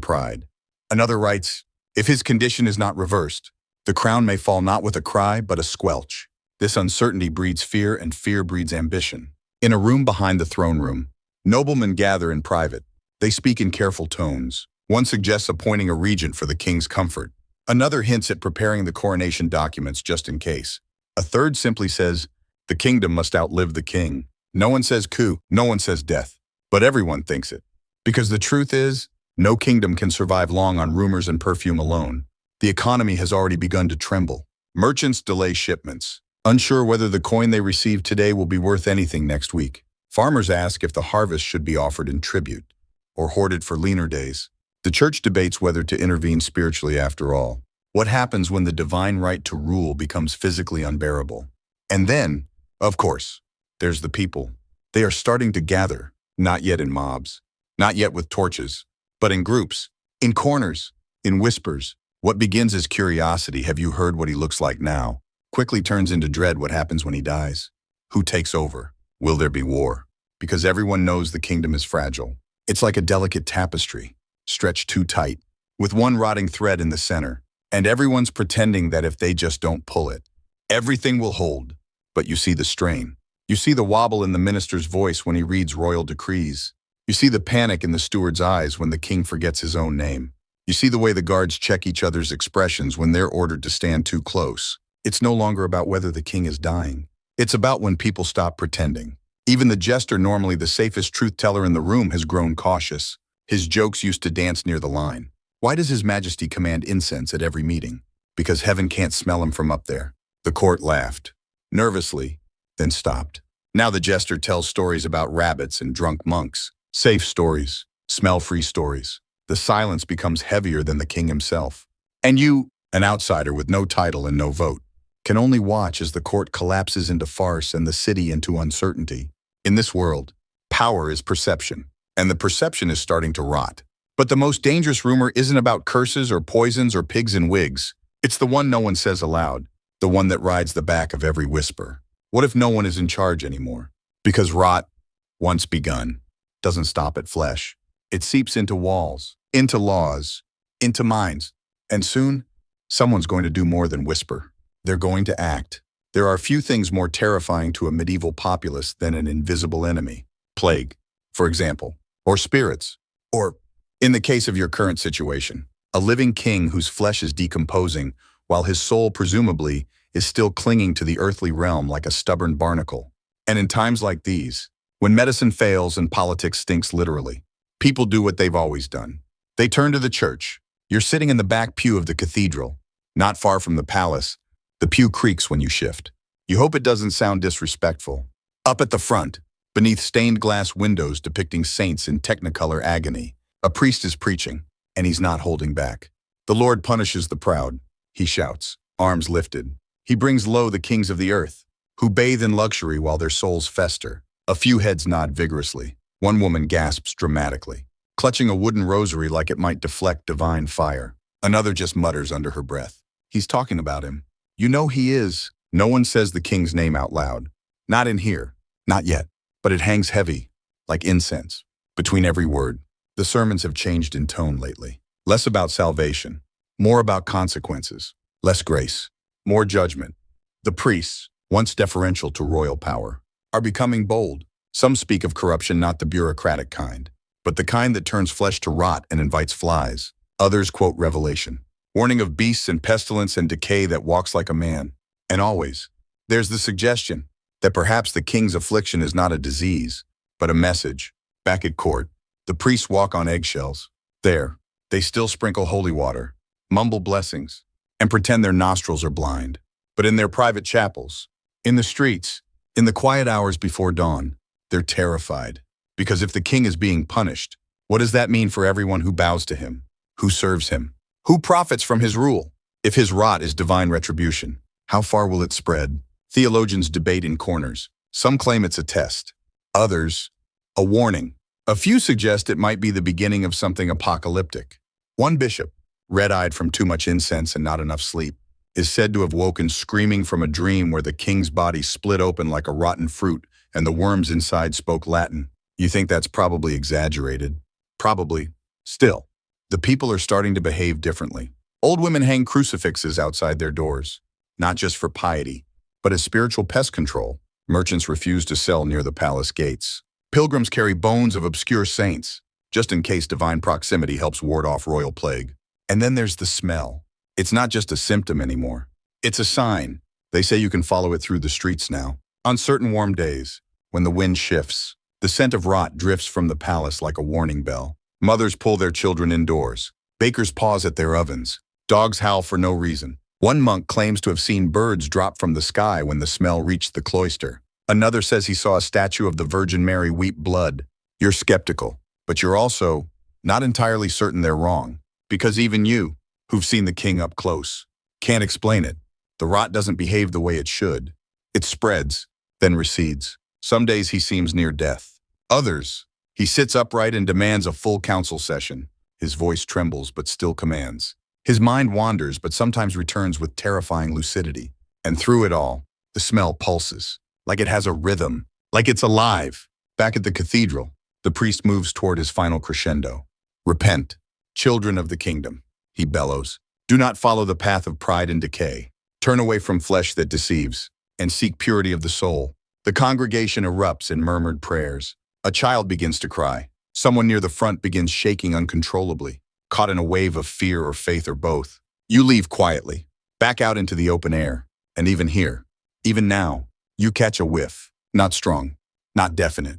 pride. Another writes, if his condition is not reversed, the crown may fall not with a cry but a squelch. This uncertainty breeds fear, and fear breeds ambition. In a room behind the throne room, noblemen gather in private. They speak in careful tones. One suggests appointing a regent for the king's comfort. Another hints at preparing the coronation documents just in case. A third simply says, the kingdom must outlive the king. No one says coup, no one says death, but everyone thinks it. Because the truth is, no kingdom can survive long on rumors and perfume alone. The economy has already begun to tremble. Merchants delay shipments, unsure whether the coin they receive today will be worth anything next week. Farmers ask if the harvest should be offered in tribute or hoarded for leaner days. The church debates whether to intervene spiritually after all. What happens when the divine right to rule becomes physically unbearable? And then, of course, there's the people. They are starting to gather, not yet in mobs, not yet with torches, but in groups, in corners, in whispers. What begins as curiosity, have you heard what he looks like now, quickly turns into dread. What happens when he dies? Who takes over? Will there be war? Because everyone knows the kingdom is fragile. It's like a delicate tapestry, stretched too tight, with one rotting thread in the center, and everyone's pretending that if they just don't pull it, everything will hold. But you see the strain. You see the wobble in the minister's voice when he reads royal decrees. You see the panic in the steward's eyes when the king forgets his own name. You see the way the guards check each other's expressions when they're ordered to stand too close. It's no longer about whether the king is dying. It's about when people stop pretending. Even the jester, normally the safest truth-teller in the room, has grown cautious. His jokes used to dance near the line. Why does His Majesty command incense at every meeting? Because heaven can't smell him from up there. The court laughed, nervously, then stopped. Now the jester tells stories about rabbits and drunk monks. Safe stories, smell-free stories. The silence becomes heavier than the king himself. And you, an outsider with no title and no vote, can only watch as the court collapses into farce and the city into uncertainty. In this world, power is perception, and the perception is starting to rot. But the most dangerous rumor isn't about curses or poisons or pigs in wigs. It's the one no one says aloud, the one that rides the back of every whisper. What if no one is in charge anymore? Because rot, once begun, doesn't stop at flesh. It seeps into walls, into laws, into minds. And soon, someone's going to do more than whisper. They're going to act. There are few things more terrifying to a medieval populace than an invisible enemy. Plague, for example, or spirits, or, in the case of your current situation, a living king whose flesh is decomposing while his soul presumably is still clinging to the earthly realm like a stubborn barnacle. And in times like these, when medicine fails and politics stinks literally, people do what they've always done. They turn to the church. You're sitting in the back pew of the cathedral, not far from the palace. The pew creaks when you shift. You hope it doesn't sound disrespectful. Up at the front, beneath stained glass windows depicting saints in technicolor agony, a priest is preaching, and he's not holding back. The Lord punishes the proud, he shouts, arms lifted. He brings low the kings of the earth, who bathe in luxury while their souls fester. A few heads nod vigorously. One woman gasps dramatically, clutching a wooden rosary like it might deflect divine fire. Another just mutters under her breath. He's talking about him. You know he is. No one says the king's name out loud. Not in here. Not yet. But it hangs heavy, like incense, between every word. The sermons have changed in tone lately. Less about salvation, more about consequences. Less grace, more judgment. The priests, once deferential to royal power, are becoming bold. Some speak of corruption, not the bureaucratic kind, but the kind that turns flesh to rot and invites flies. Others quote Revelation, warning of beasts and pestilence and decay that walks like a man. And always, there's the suggestion that perhaps the king's affliction is not a disease, but a message. Back at court, the priests walk on eggshells. There, they still sprinkle holy water, mumble blessings, and pretend their nostrils are blind. But in their private chapels, in the streets, In the quiet hours before dawn, they're terrified. Because if the king is being punished, what does that mean for everyone who bows to him? Who serves him? Who profits from his rule? If his rot is divine retribution, how far will it spread? Theologians debate in corners. Some claim it's a test. Others, a warning. A few suggest it might be the beginning of something apocalyptic. One bishop, red-eyed from too much incense and not enough sleep, is said to have woken screaming from a dream where the king's body split open like a rotten fruit and the worms inside spoke Latin. You think that's probably exaggerated? Probably. Still, the people are starting to behave differently. Old women hang crucifixes outside their doors, not just for piety, but as spiritual pest control. Merchants refuse to sell near the palace gates. Pilgrims carry bones of obscure saints, just in case divine proximity helps ward off royal plague. And then there's the smell. It's not just a symptom anymore. It's a sign. They say you can follow it through the streets now. On certain warm days, when the wind shifts, the scent of rot drifts from the palace like a warning bell. Mothers pull their children indoors. Bakers pause at their ovens. Dogs howl for no reason. One monk claims to have seen birds drop from the sky when the smell reached the cloister. Another says he saw a statue of the Virgin Mary weep blood. You're skeptical, but you're also not entirely certain they're wrong. Because even you, who've seen the king up close, can't explain it. The rot doesn't behave the way it should. It spreads, then recedes. Some days he seems near death. Others, he sits upright and demands a full council session. His voice trembles but still commands. His mind wanders but sometimes returns with terrifying lucidity. And through it all, the smell pulses, like it has a rhythm, like it's alive. Back at the cathedral, the priest moves toward his final crescendo. Repent, children of the kingdom, he bellows. Do not follow the path of pride and decay. Turn away from flesh that deceives, and seek purity of the soul. The congregation erupts in murmured prayers. A child begins to cry. Someone near the front begins shaking uncontrollably, caught in a wave of fear or faith or both. You leave quietly, back out into the open air, and even here, even now, you catch a whiff. Not strong, not definite,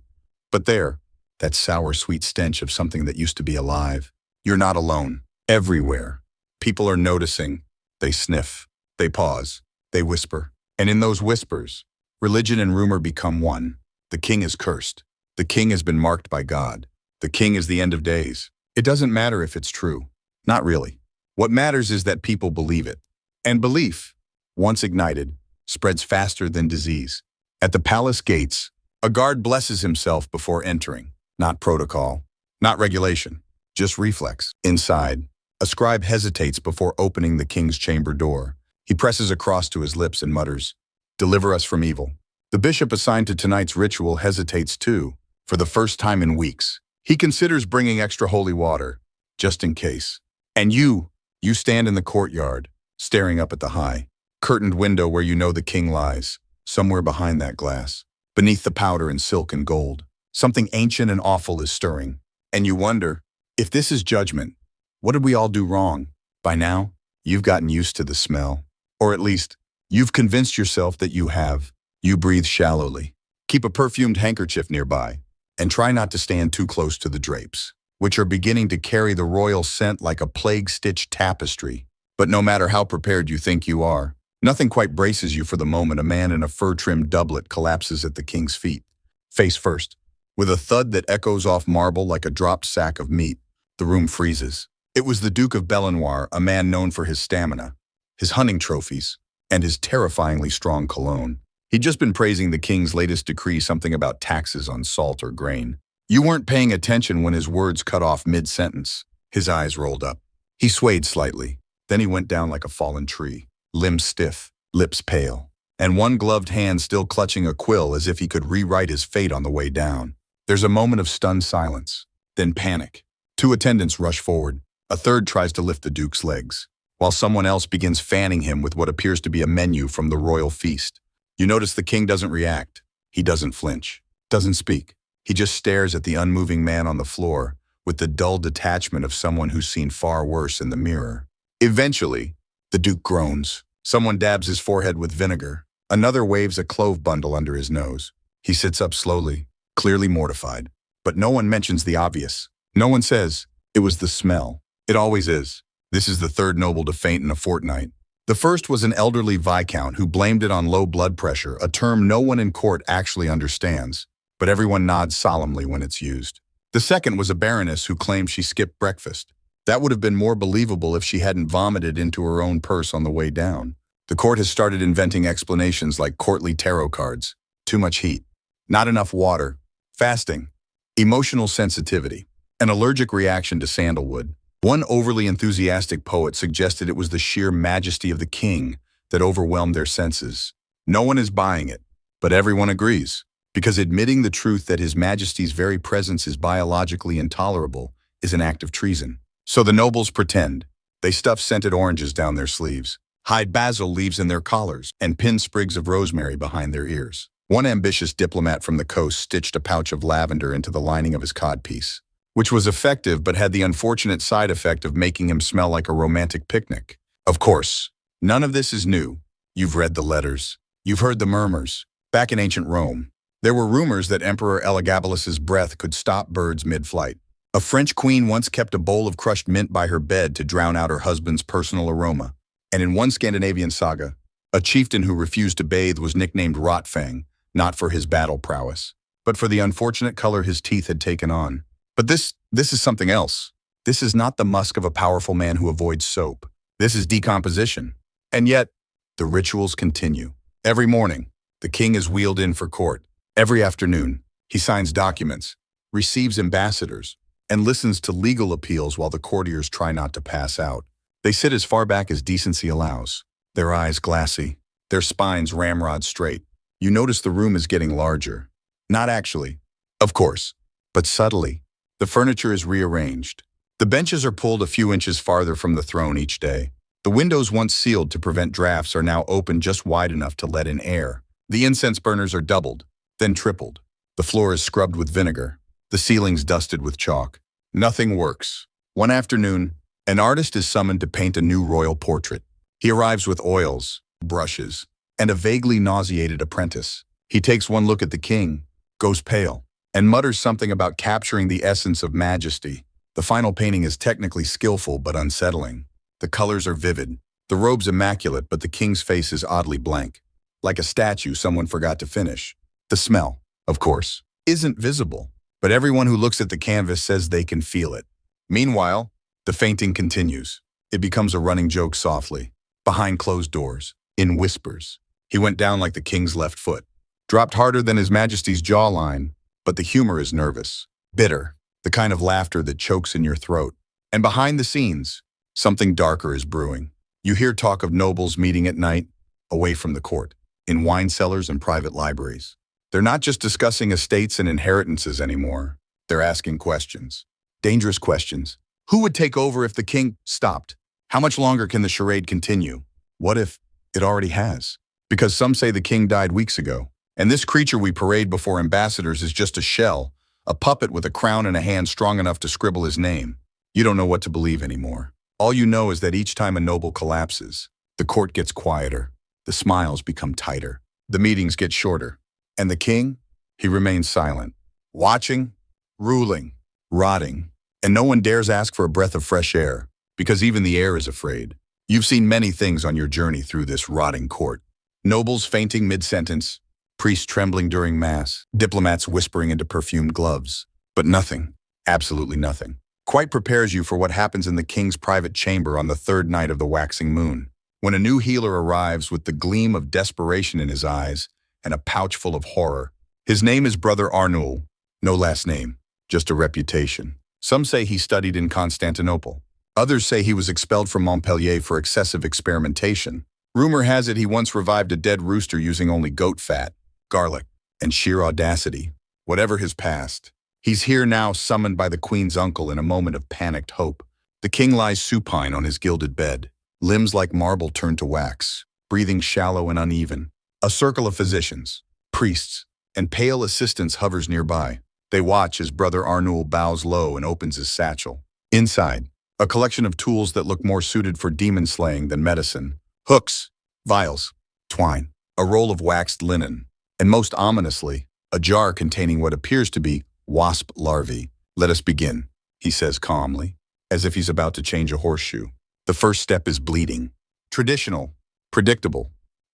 but there, that sour, sweet stench of something that used to be alive. You're not alone. Everywhere, people are noticing. They sniff, they pause, they whisper. And in those whispers, religion and rumor become one. The king is cursed. The king has been marked by God. The king is the end of days. It doesn't matter if it's true. Not really. What matters is that people believe it. And belief, once ignited, spreads faster than disease. At the palace gates, a guard blesses himself before entering. Not protocol, not regulation, just reflex. Inside, a scribe hesitates before opening the king's chamber door. He presses a cross to his lips and mutters, "Deliver us from evil." The bishop assigned to tonight's ritual hesitates too, for the first time in weeks. He considers bringing extra holy water, just in case. And you stand in the courtyard, staring up at the high, curtained window where you know the king lies, somewhere behind that glass. Beneath the powder and silk and gold, something ancient and awful is stirring. And you wonder, if this is judgment, what did we all do wrong? By now, you've gotten used to the smell. Or at least, you've convinced yourself that you have. You breathe shallowly. Keep a perfumed handkerchief nearby, and try not to stand too close to the drapes, which are beginning to carry the royal scent like a plague-stitched tapestry. But no matter how prepared you think you are, nothing quite braces you for the moment a man in a fur-trimmed doublet collapses at the king's feet, face first. With a thud that echoes off marble like a dropped sack of meat, the room freezes. It was the Duke of Belenoir, a man known for his stamina, his hunting trophies, and his terrifyingly strong cologne. He'd just been praising the king's latest decree, something about taxes on salt or grain. You weren't paying attention when his words cut off mid-sentence. His eyes rolled up. He swayed slightly. Then he went down like a fallen tree, limbs stiff, lips pale, and one gloved hand still clutching a quill as if he could rewrite his fate on the way down. There's a moment of stunned silence, then panic. Two attendants rush forward. A third tries to lift the duke's legs, while someone else begins fanning him with what appears to be a menu from the royal feast. You notice the king doesn't react. He doesn't flinch, doesn't speak. He just stares at the unmoving man on the floor with the dull detachment of someone who's seen far worse in the mirror. Eventually, the duke groans. Someone dabs his forehead with vinegar. Another waves a clove bundle under his nose. He sits up slowly, clearly mortified. But no one mentions the obvious. No one says, it was the smell. It always is. This is the third noble to faint in a fortnight. The first was an elderly viscount who blamed it on low blood pressure, a term no one in court actually understands, but everyone nods solemnly when it's used. The second was a baroness who claimed she skipped breakfast. That would have been more believable if she hadn't vomited into her own purse on the way down. The court has started inventing explanations like courtly tarot cards, too much heat, not enough water, fasting, emotional sensitivity, an allergic reaction to sandalwood. One overly enthusiastic poet suggested it was the sheer majesty of the king that overwhelmed their senses. No one is buying it, but everyone agrees, because admitting the truth that His Majesty's very presence is biologically intolerable is an act of treason. So the nobles pretend. They stuff scented oranges down their sleeves, hide basil leaves in their collars, and pin sprigs of rosemary behind their ears. One ambitious diplomat from the coast stitched a pouch of lavender into the lining of his codpiece, which was effective but had the unfortunate side effect of making him smell like a romantic picnic. Of course, none of this is new. You've read the letters. You've heard the murmurs. Back in ancient Rome, there were rumors that Emperor Elagabalus's breath could stop birds mid-flight. A French queen once kept a bowl of crushed mint by her bed to drown out her husband's personal aroma. And in one Scandinavian saga, a chieftain who refused to bathe was nicknamed Rotfang, not for his battle prowess, but for the unfortunate color his teeth had taken on. But this is something else. This is not the musk of a powerful man who avoids soap. This is decomposition. And yet, the rituals continue. Every morning, the king is wheeled in for court. Every afternoon, he signs documents, receives ambassadors, and listens to legal appeals while the courtiers try not to pass out. They sit as far back as decency allows, their eyes glassy, their spines ramrod straight. You notice the room is getting larger. Not actually, of course, but subtly. The furniture is rearranged. The benches are pulled a few inches farther from the throne each day. The windows once sealed to prevent drafts are now open just wide enough to let in air. The incense burners are doubled, then tripled. The floor is scrubbed with vinegar. The ceilings dusted with chalk. Nothing works. One afternoon, an artist is summoned to paint a new royal portrait. He arrives with oils, brushes, and a vaguely nauseated apprentice. He takes one look at the king, goes pale, and mutters something about capturing the essence of majesty. The final painting is technically skillful but unsettling. The colors are vivid, the robes immaculate, but the king's face is oddly blank, like a statue someone forgot to finish. The smell, of course, isn't visible, but everyone who looks at the canvas says they can feel it. Meanwhile, the fainting continues. It becomes a running joke softly, behind closed doors, in whispers. He went down like the king's left foot, dropped harder than His Majesty's jawline, but the humor is nervous, bitter, the kind of laughter that chokes in your throat. And behind the scenes, something darker is brewing. You hear talk of nobles meeting at night, away from the court, in wine cellars and private libraries. They're not just discussing estates and inheritances anymore. They're asking questions. Dangerous questions. Who would take over if the king stopped? How much longer can the charade continue? What if it already has? Because some say the king died weeks ago, and this creature we parade before ambassadors is just a shell, a puppet with a crown and a hand strong enough to scribble his name. You don't know what to believe anymore. All you know is that each time a noble collapses, the court gets quieter, the smiles become tighter, the meetings get shorter, and the king, he remains silent, watching, ruling, rotting, and no one dares ask for a breath of fresh air, because even the air is afraid. You've seen many things on your journey through this rotting court. Nobles fainting mid-sentence, priests trembling during mass, diplomats whispering into perfumed gloves. But nothing, absolutely nothing, quite prepares you for what happens in the king's private chamber on the third night of the waxing moon, when a new healer arrives with the gleam of desperation in his eyes and a pouch full of horror. His name is Brother Arnoul, no last name, just a reputation. Some say he studied in Constantinople. Others say he was expelled from Montpellier for excessive experimentation. Rumor has it he once revived a dead rooster using only goat fat, garlic, and sheer audacity. Whatever his past, he's here now, summoned by the queen's uncle in a moment of panicked hope. The king lies supine on his gilded bed, limbs like marble turned to wax, breathing shallow and uneven. A circle of physicians, priests, and pale assistants hovers nearby. They watch as Brother Arnoul bows low and opens his satchel. Inside, a collection of tools that look more suited for demon slaying than medicine. Hooks, vials, twine, a roll of waxed linen, and most ominously, a jar containing what appears to be wasp larvae. Let us begin, he says calmly, as if he's about to change a horseshoe. The first step is bleeding. Traditional, predictable,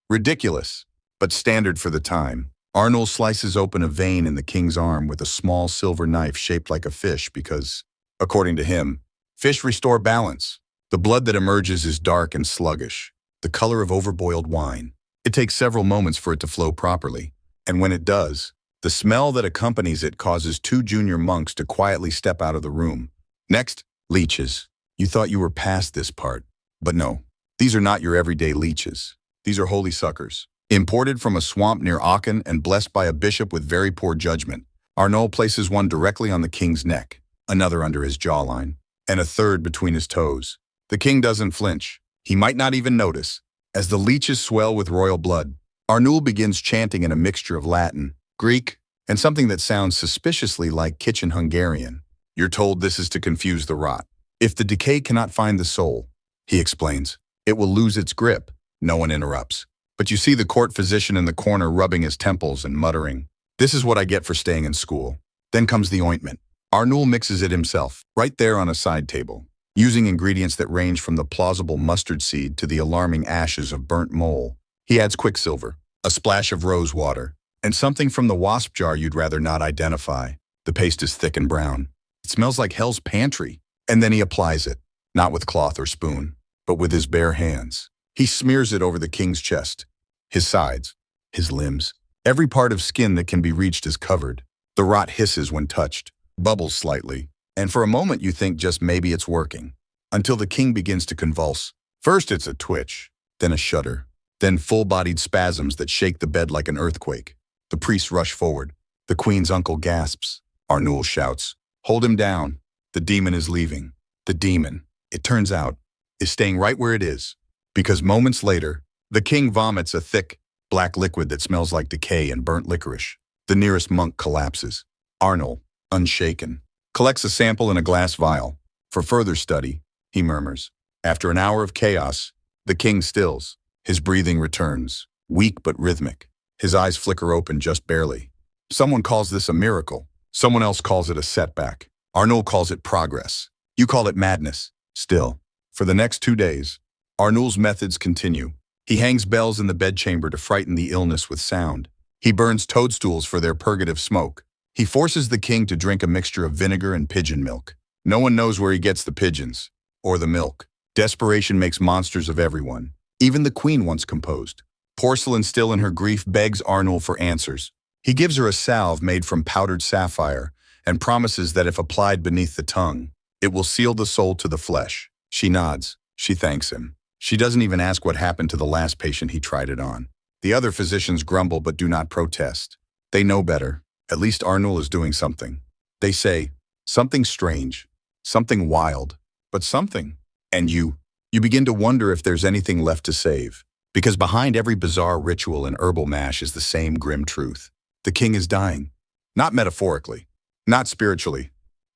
ridiculous, but standard for the time. Arnold slices open a vein in the king's arm with a small silver knife shaped like a fish because, according to him, fish restore balance. The blood that emerges is dark and sluggish, the color of overboiled wine. It takes several moments for it to flow properly, and when it does, the smell that accompanies it causes two junior monks to quietly step out of the room. Next, leeches. You thought you were past this part, but no. These are not your everyday leeches. These are holy suckers. Imported from a swamp near Aachen and blessed by a bishop with very poor judgment, Arnold places one directly on the king's neck, another under his jawline, and a third between his toes. The king doesn't flinch. He might not even notice. As the leeches swell with royal blood, Arnold begins chanting in a mixture of Latin, Greek, and something that sounds suspiciously like kitchen Hungarian. You're told this is to confuse the rot. If the decay cannot find the soul, he explains, it will lose its grip. No one interrupts. But you see the court physician in the corner rubbing his temples and muttering, "This is what I get for staying in school." Then comes the ointment. Arnold mixes it himself, right there on a side table, using ingredients that range from the plausible mustard seed to the alarming ashes of burnt mole. He adds quicksilver, a splash of rose water, and something from the wasp jar you'd rather not identify. The paste is thick and brown. It smells like hell's pantry. And then he applies it, not with cloth or spoon, but with his bare hands. He smears it over the king's chest, his sides, his limbs. Every part of skin that can be reached is covered. The rot hisses when touched, bubbles slightly, and for a moment you think just maybe it's working, until the king begins to convulse. First it's a twitch, then a shudder, then full-bodied spasms that shake the bed like an earthquake. The priests rush forward. The queen's uncle gasps. Arnold shouts, "Hold him down. The demon is leaving." The demon, it turns out, is staying right where it is, because moments later, the king vomits a thick, black liquid that smells like decay and burnt licorice. The nearest monk collapses. Arnold, unshaken, collects a sample in a glass vial. For further study, he murmurs. After an hour of chaos, the king stills. His breathing returns, weak but rhythmic. His eyes flicker open just barely. Someone calls this a miracle. Someone else calls it a setback. Arnold calls it progress. You call it madness. Still, for the next 2 days, Arnold's methods continue. He hangs bells in the bedchamber to frighten the illness with sound. He burns toadstools for their purgative smoke. He forces the king to drink a mixture of vinegar and pigeon milk. No one knows where he gets the pigeons, or the milk. Desperation makes monsters of everyone. Even the queen once composed. Porcelain still in her grief begs Arnold for answers. He gives her a salve made from powdered sapphire and promises that if applied beneath the tongue, it will seal the soul to the flesh. She nods. She thanks him. She doesn't even ask what happened to the last patient he tried it on. The other physicians grumble but do not protest. They know better. At least Arnold is doing something. They say, something strange, something wild, but something. And you begin to wonder if there's anything left to save. Because behind every bizarre ritual and herbal mash is the same grim truth. The king is dying. Not metaphorically, not spiritually,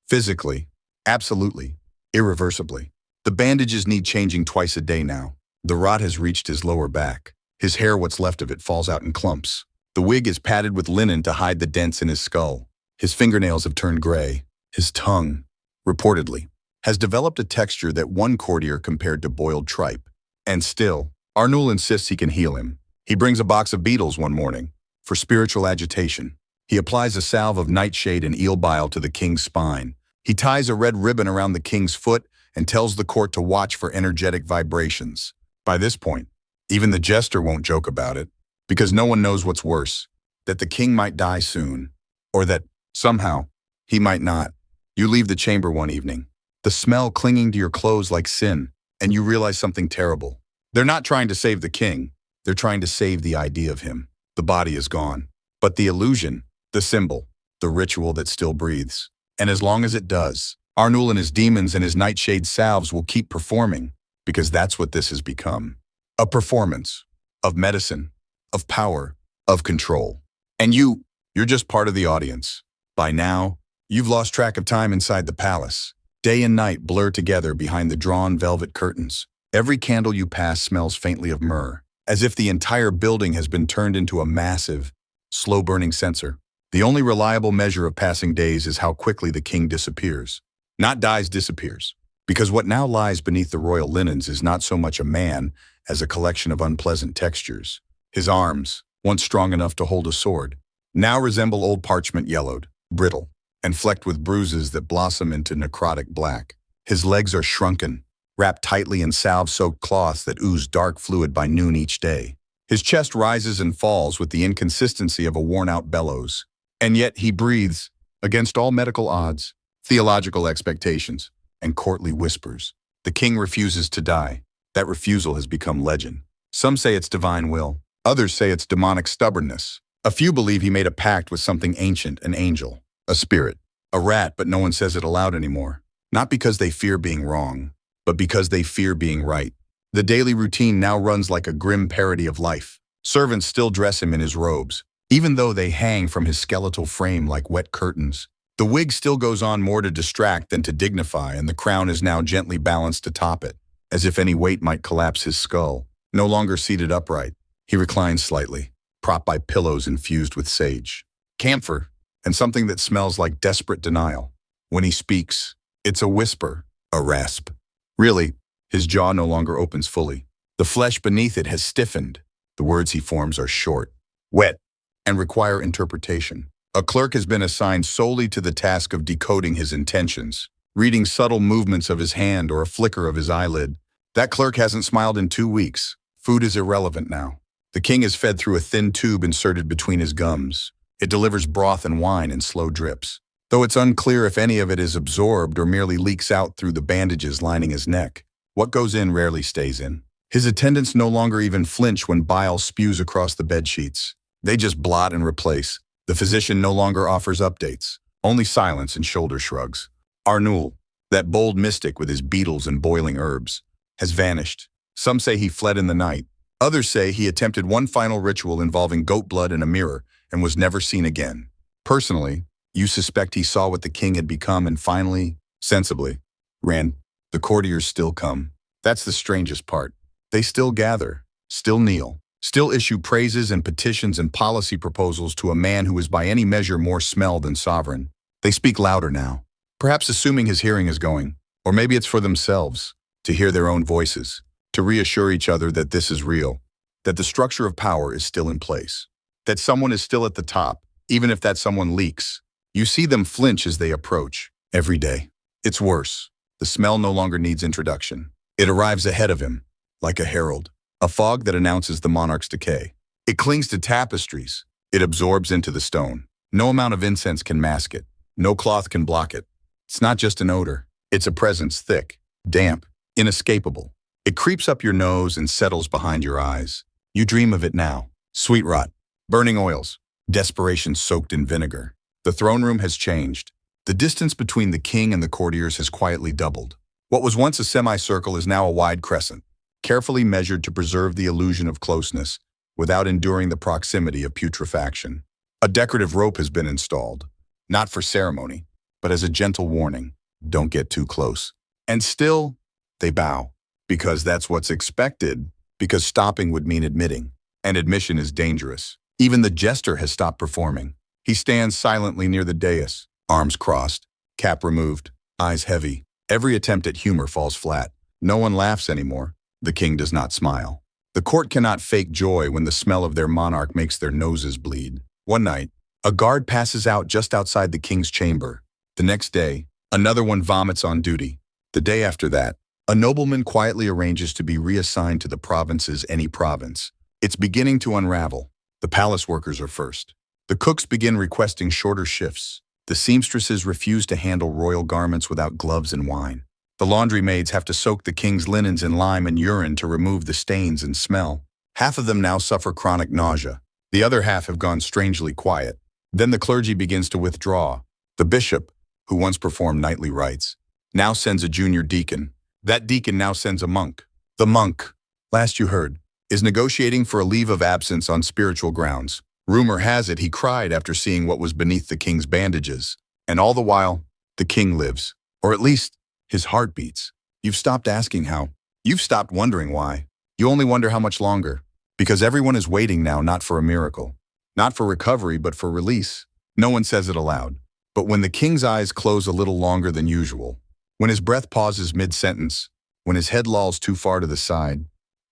physically, absolutely, irreversibly. The bandages need changing twice a day now. The rot has reached his lower back. His hair, what's left of it, falls out in clumps. The wig is padded with linen to hide the dents in his skull. His fingernails have turned gray. His tongue, reportedly, has developed a texture that one courtier compared to boiled tripe. And still, Arnold insists he can heal him. He brings a box of beetles one morning for spiritual agitation. He applies a salve of nightshade and eel bile to the king's spine. He ties a red ribbon around the king's foot and tells the court to watch for energetic vibrations. By this point, even the jester won't joke about it, because no one knows what's worse, that the king might die soon, or that, somehow, he might not. You leave the chamber one evening, the smell clinging to your clothes like sin, and you realize something terrible. They're not trying to save the king, they're trying to save the idea of him. The body is gone, but the illusion, the symbol, the ritual that still breathes. And as long as it does, Arnold and his demons and his nightshade salves will keep performing, because that's what this has become. A performance of medicine, of power, of control. And you're just part of the audience. By now, you've lost track of time inside the palace. Day and night blur together behind the drawn velvet curtains. Every candle you pass smells faintly of myrrh, as if the entire building has been turned into a massive, slow-burning censer. The only reliable measure of passing days is how quickly the king disappears. Not dies, disappears. Because what now lies beneath the royal linens is not so much a man as a collection of unpleasant textures. His arms, once strong enough to hold a sword, now resemble old parchment yellowed, brittle, and flecked with bruises that blossom into necrotic black. His legs are shrunken, wrapped tightly in salve-soaked cloths that ooze dark fluid by noon each day. His chest rises and falls with the inconsistency of a worn-out bellows. And yet he breathes, against all medical odds, theological expectations, and courtly whispers. The king refuses to die. That refusal has become legend. Some say it's divine will. Others say it's demonic stubbornness. A few believe he made a pact with something ancient, an angel, a spirit, a rat, but no one says it aloud anymore. Not because they fear being wrong, but because they fear being right. The daily routine now runs like a grim parody of life. Servants still dress him in his robes, even though they hang from his skeletal frame like wet curtains. The wig still goes on more to distract than to dignify, and the crown is now gently balanced atop it, as if any weight might collapse his skull. No longer seated upright, he reclines slightly, propped by pillows infused with sage, camphor, and something that smells like desperate denial. When he speaks, it's a whisper, a rasp. Really, his jaw no longer opens fully. The flesh beneath it has stiffened. The words he forms are short, wet, and require interpretation. A clerk has been assigned solely to the task of decoding his intentions, reading subtle movements of his hand or a flicker of his eyelid. That clerk hasn't smiled in 2 weeks. Food is irrelevant now. The king is fed through a thin tube inserted between his gums. It delivers broth and wine in slow drips, though it's unclear if any of it is absorbed or merely leaks out through the bandages lining his neck. What goes in rarely stays in. His attendants no longer even flinch when bile spews across the bedsheets. They just blot and replace. The physician no longer offers updates, only silence and shoulder shrugs. Arnul, that bold mystic with his beetles and boiling herbs, has vanished. Some say he fled in the night. Others say he attempted one final ritual involving goat blood and a mirror and was never seen again. Personally, you suspect he saw what the king had become and finally, sensibly, ran. The courtiers still come. That's the strangest part. They still gather, still kneel, still issue praises and petitions and policy proposals to a man who is by any measure more smell than sovereign. They speak louder now, perhaps assuming his hearing is going, or maybe it's for themselves, to hear their own voices, to reassure each other that this is real, that the structure of power is still in place, that someone is still at the top, even if that someone leaks. You see them flinch as they approach, every day. It's worse. The smell no longer needs introduction. It arrives ahead of him, like a herald, a fog that announces the monarch's decay. It clings to tapestries. It absorbs into the stone. No amount of incense can mask it. No cloth can block it. It's not just an odor. It's a presence thick, damp, inescapable. It creeps up your nose and settles behind your eyes. You dream of it now. Sweet rot, burning oils, desperation soaked in vinegar. The throne room has changed. The distance between the king and the courtiers has quietly doubled. What was once a semicircle is now a wide crescent, carefully measured to preserve the illusion of closeness without enduring the proximity of putrefaction. A decorative rope has been installed, not for ceremony, but as a gentle warning. Don't get too close. And still, they bow, because that's what's expected, because stopping would mean admitting, and admission is dangerous. Even the jester has stopped performing. He stands silently near the dais, arms crossed, cap removed, eyes heavy. Every attempt at humor falls flat. No one laughs anymore. The king does not smile. The court cannot fake joy when the smell of their monarch makes their noses bleed. One night, a guard passes out just outside the king's chamber. The next day, another one vomits on duty. The day after that, a nobleman quietly arranges to be reassigned to the province's any province. It's beginning to unravel. The palace workers are first. The cooks begin requesting shorter shifts. The seamstresses refuse to handle royal garments without gloves and wine. The laundry maids have to soak the king's linens in lime and urine to remove the stains and smell. Half of them now suffer chronic nausea. The other half have gone strangely quiet. Then the clergy begins to withdraw. The bishop, who once performed nightly rites, now sends a junior deacon. That deacon now sends a monk. The monk, last you heard, is negotiating for a leave of absence on spiritual grounds. Rumor has it he cried after seeing what was beneath the king's bandages. And all the while, the king lives. Or at least, his heart beats. You've stopped asking how. You've stopped wondering why. You only wonder how much longer. Because everyone is waiting now not for a miracle. Not for recovery, but for release. No one says it aloud. But when the king's eyes close a little longer than usual, When his breath pauses mid-sentence, when his head lolls too far to the side,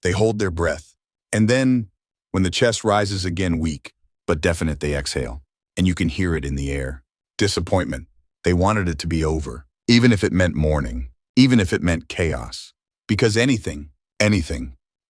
they hold their breath. And then, when the chest rises again weak, but definite, they exhale. And you can hear it in the air. Disappointment. They wanted it to be over, even if it meant mourning, even if it meant chaos. Because anything,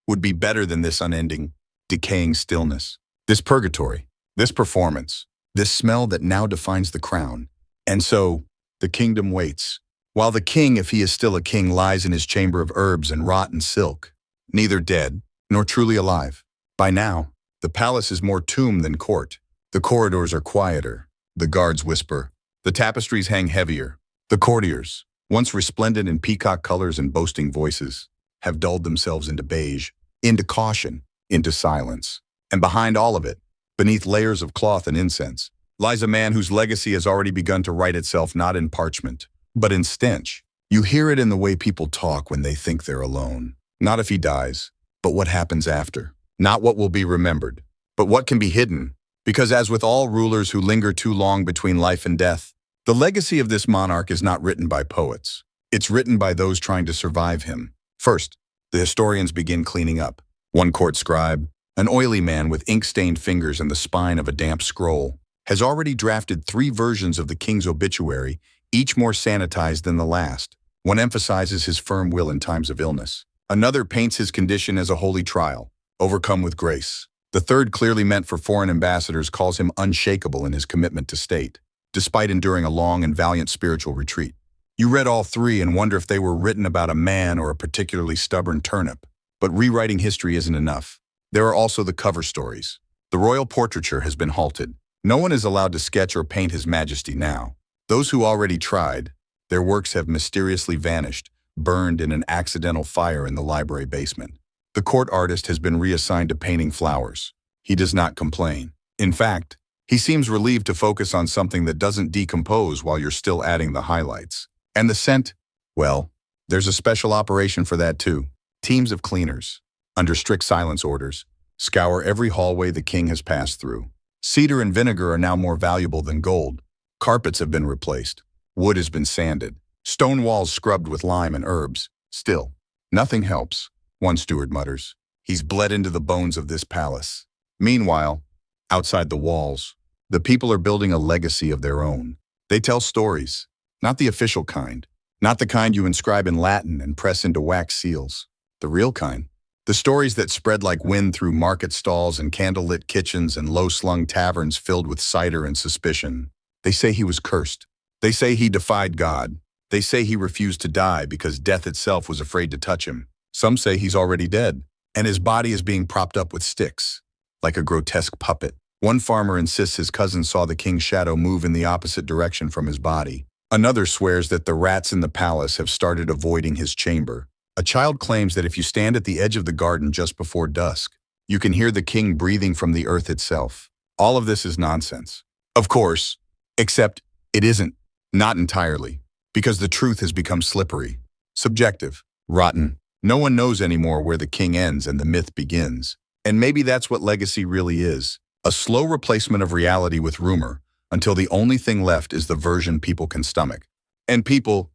would be better than this unending, decaying stillness. This purgatory, this performance, this smell that now defines the crown. And so, the kingdom waits. While the king, if he is still a king, lies in his chamber of herbs and rotten silk, neither dead nor truly alive. By now, the palace is more tomb than court. The corridors are quieter. The guards whisper. The tapestries hang heavier. The courtiers, once resplendent in peacock colors and boasting voices, have dulled themselves into beige, into caution, into silence. And behind all of it, beneath layers of cloth and incense, lies a man whose legacy has already begun to write itself not in parchment, but in stench. You hear it in the way people talk when they think they're alone. Not if he dies, but what happens after. Not what will be remembered, but what can be hidden. Because as with all rulers who linger too long between life and death, the legacy of this monarch is not written by poets. It's written by those trying to survive him. First, the historians begin cleaning up. One court scribe, an oily man with ink-stained fingers and the spine of a damp scroll, has already drafted 3 versions of the king's obituary, each more sanitized than the last. One emphasizes his firm will in times of illness. Another paints his condition as a holy trial, overcome with grace. The third, clearly meant for foreign ambassadors, calls him unshakable in his commitment to state, despite enduring a long and valiant spiritual retreat. You read all 3 and wonder if they were written about a man or a particularly stubborn turnip. But rewriting history isn't enough. There are also the cover stories. The royal portraiture has been halted. No one is allowed to sketch or paint His Majesty now. Those who already tried, their works have mysteriously vanished, burned in an accidental fire in the library basement. The court artist has been reassigned to painting flowers. He does not complain. In fact, he seems relieved to focus on something that doesn't decompose while you're still adding the highlights. And the scent? Well, there's a special operation for that too. Teams of cleaners, under strict silence orders, scour every hallway the king has passed through. Cedar and vinegar are now more valuable than gold. Carpets have been replaced. Wood has been sanded. Stone walls scrubbed with lime and herbs. Still, nothing helps, one steward mutters. He's bled into the bones of this palace. Meanwhile, outside the walls, the people are building a legacy of their own. They tell stories, not the official kind, not the kind you inscribe in Latin and press into wax seals. The real kind. The stories that spread like wind through market stalls and candlelit kitchens and low-slung taverns filled with cider and suspicion. They say he was cursed. They say he defied God. They say he refused to die because death itself was afraid to touch him. Some say he's already dead, and his body is being propped up with sticks, like a grotesque puppet. One farmer insists his cousin saw the king's shadow move in the opposite direction from his body. Another swears that the rats in the palace have started avoiding his chamber. A child claims that if you stand at the edge of the garden just before dusk, you can hear the king breathing from the earth itself. All of this is nonsense. Of course, except it isn't. Not entirely. Because the truth has become slippery, subjective, rotten. No one knows anymore where the king ends and the myth begins. And maybe that's what legacy really is. A slow replacement of reality with rumor, until the only thing left is the version people can stomach. And people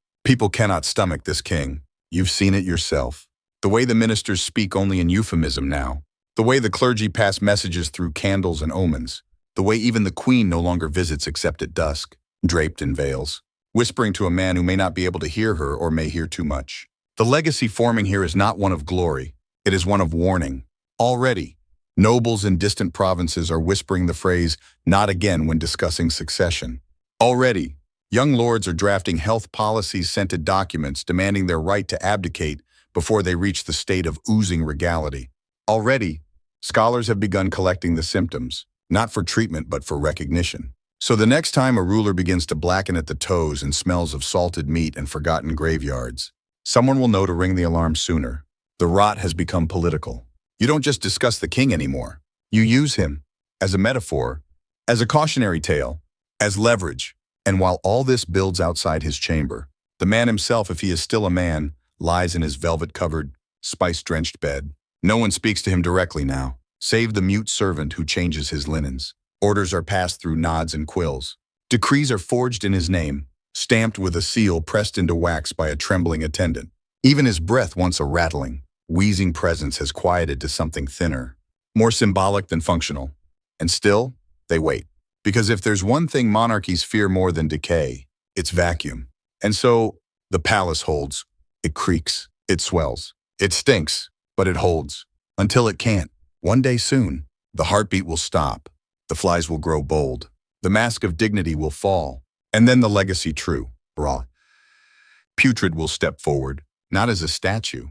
cannot stomach this king. You've seen it yourself. The way the ministers speak only in euphemism now. The way the clergy pass messages through candles and omens. The way even the queen no longer visits except at dusk, draped in veils, whispering to a man who may not be able to hear her or may hear too much. The legacy forming here is not one of glory. It is one of warning. Already, nobles in distant provinces are whispering the phrase, "not again," when discussing succession. Already, young lords are drafting health policy-scented documents demanding their right to abdicate before they reach the state of oozing regality. Already, scholars have begun collecting the symptoms, not for treatment but for recognition. So the next time a ruler begins to blacken at the toes and smells of salted meat and forgotten graveyards, someone will know to ring the alarm sooner. The rot has become political. You don't just discuss the king anymore. You use him as a metaphor, as a cautionary tale, as leverage. And while all this builds outside his chamber, the man himself, if he is still a man, lies in his velvet-covered, spice-drenched bed. No one speaks to him directly now, save the mute servant who changes his linens. Orders are passed through nods and quills. Decrees are forged in his name, stamped with a seal pressed into wax by a trembling attendant. Even his breath, once a rattling, wheezing presence, has quieted to something thinner, more symbolic than functional. And still, they wait. Because if there's one thing monarchies fear more than decay, it's vacuum. And so, the palace holds. It creaks. It swells. It stinks. But it holds. Until it can't. One day soon, the heartbeat will stop. The flies will grow bold. The mask of dignity will fall. And then the legacy true, raw, putrid will step forward, not as a statue,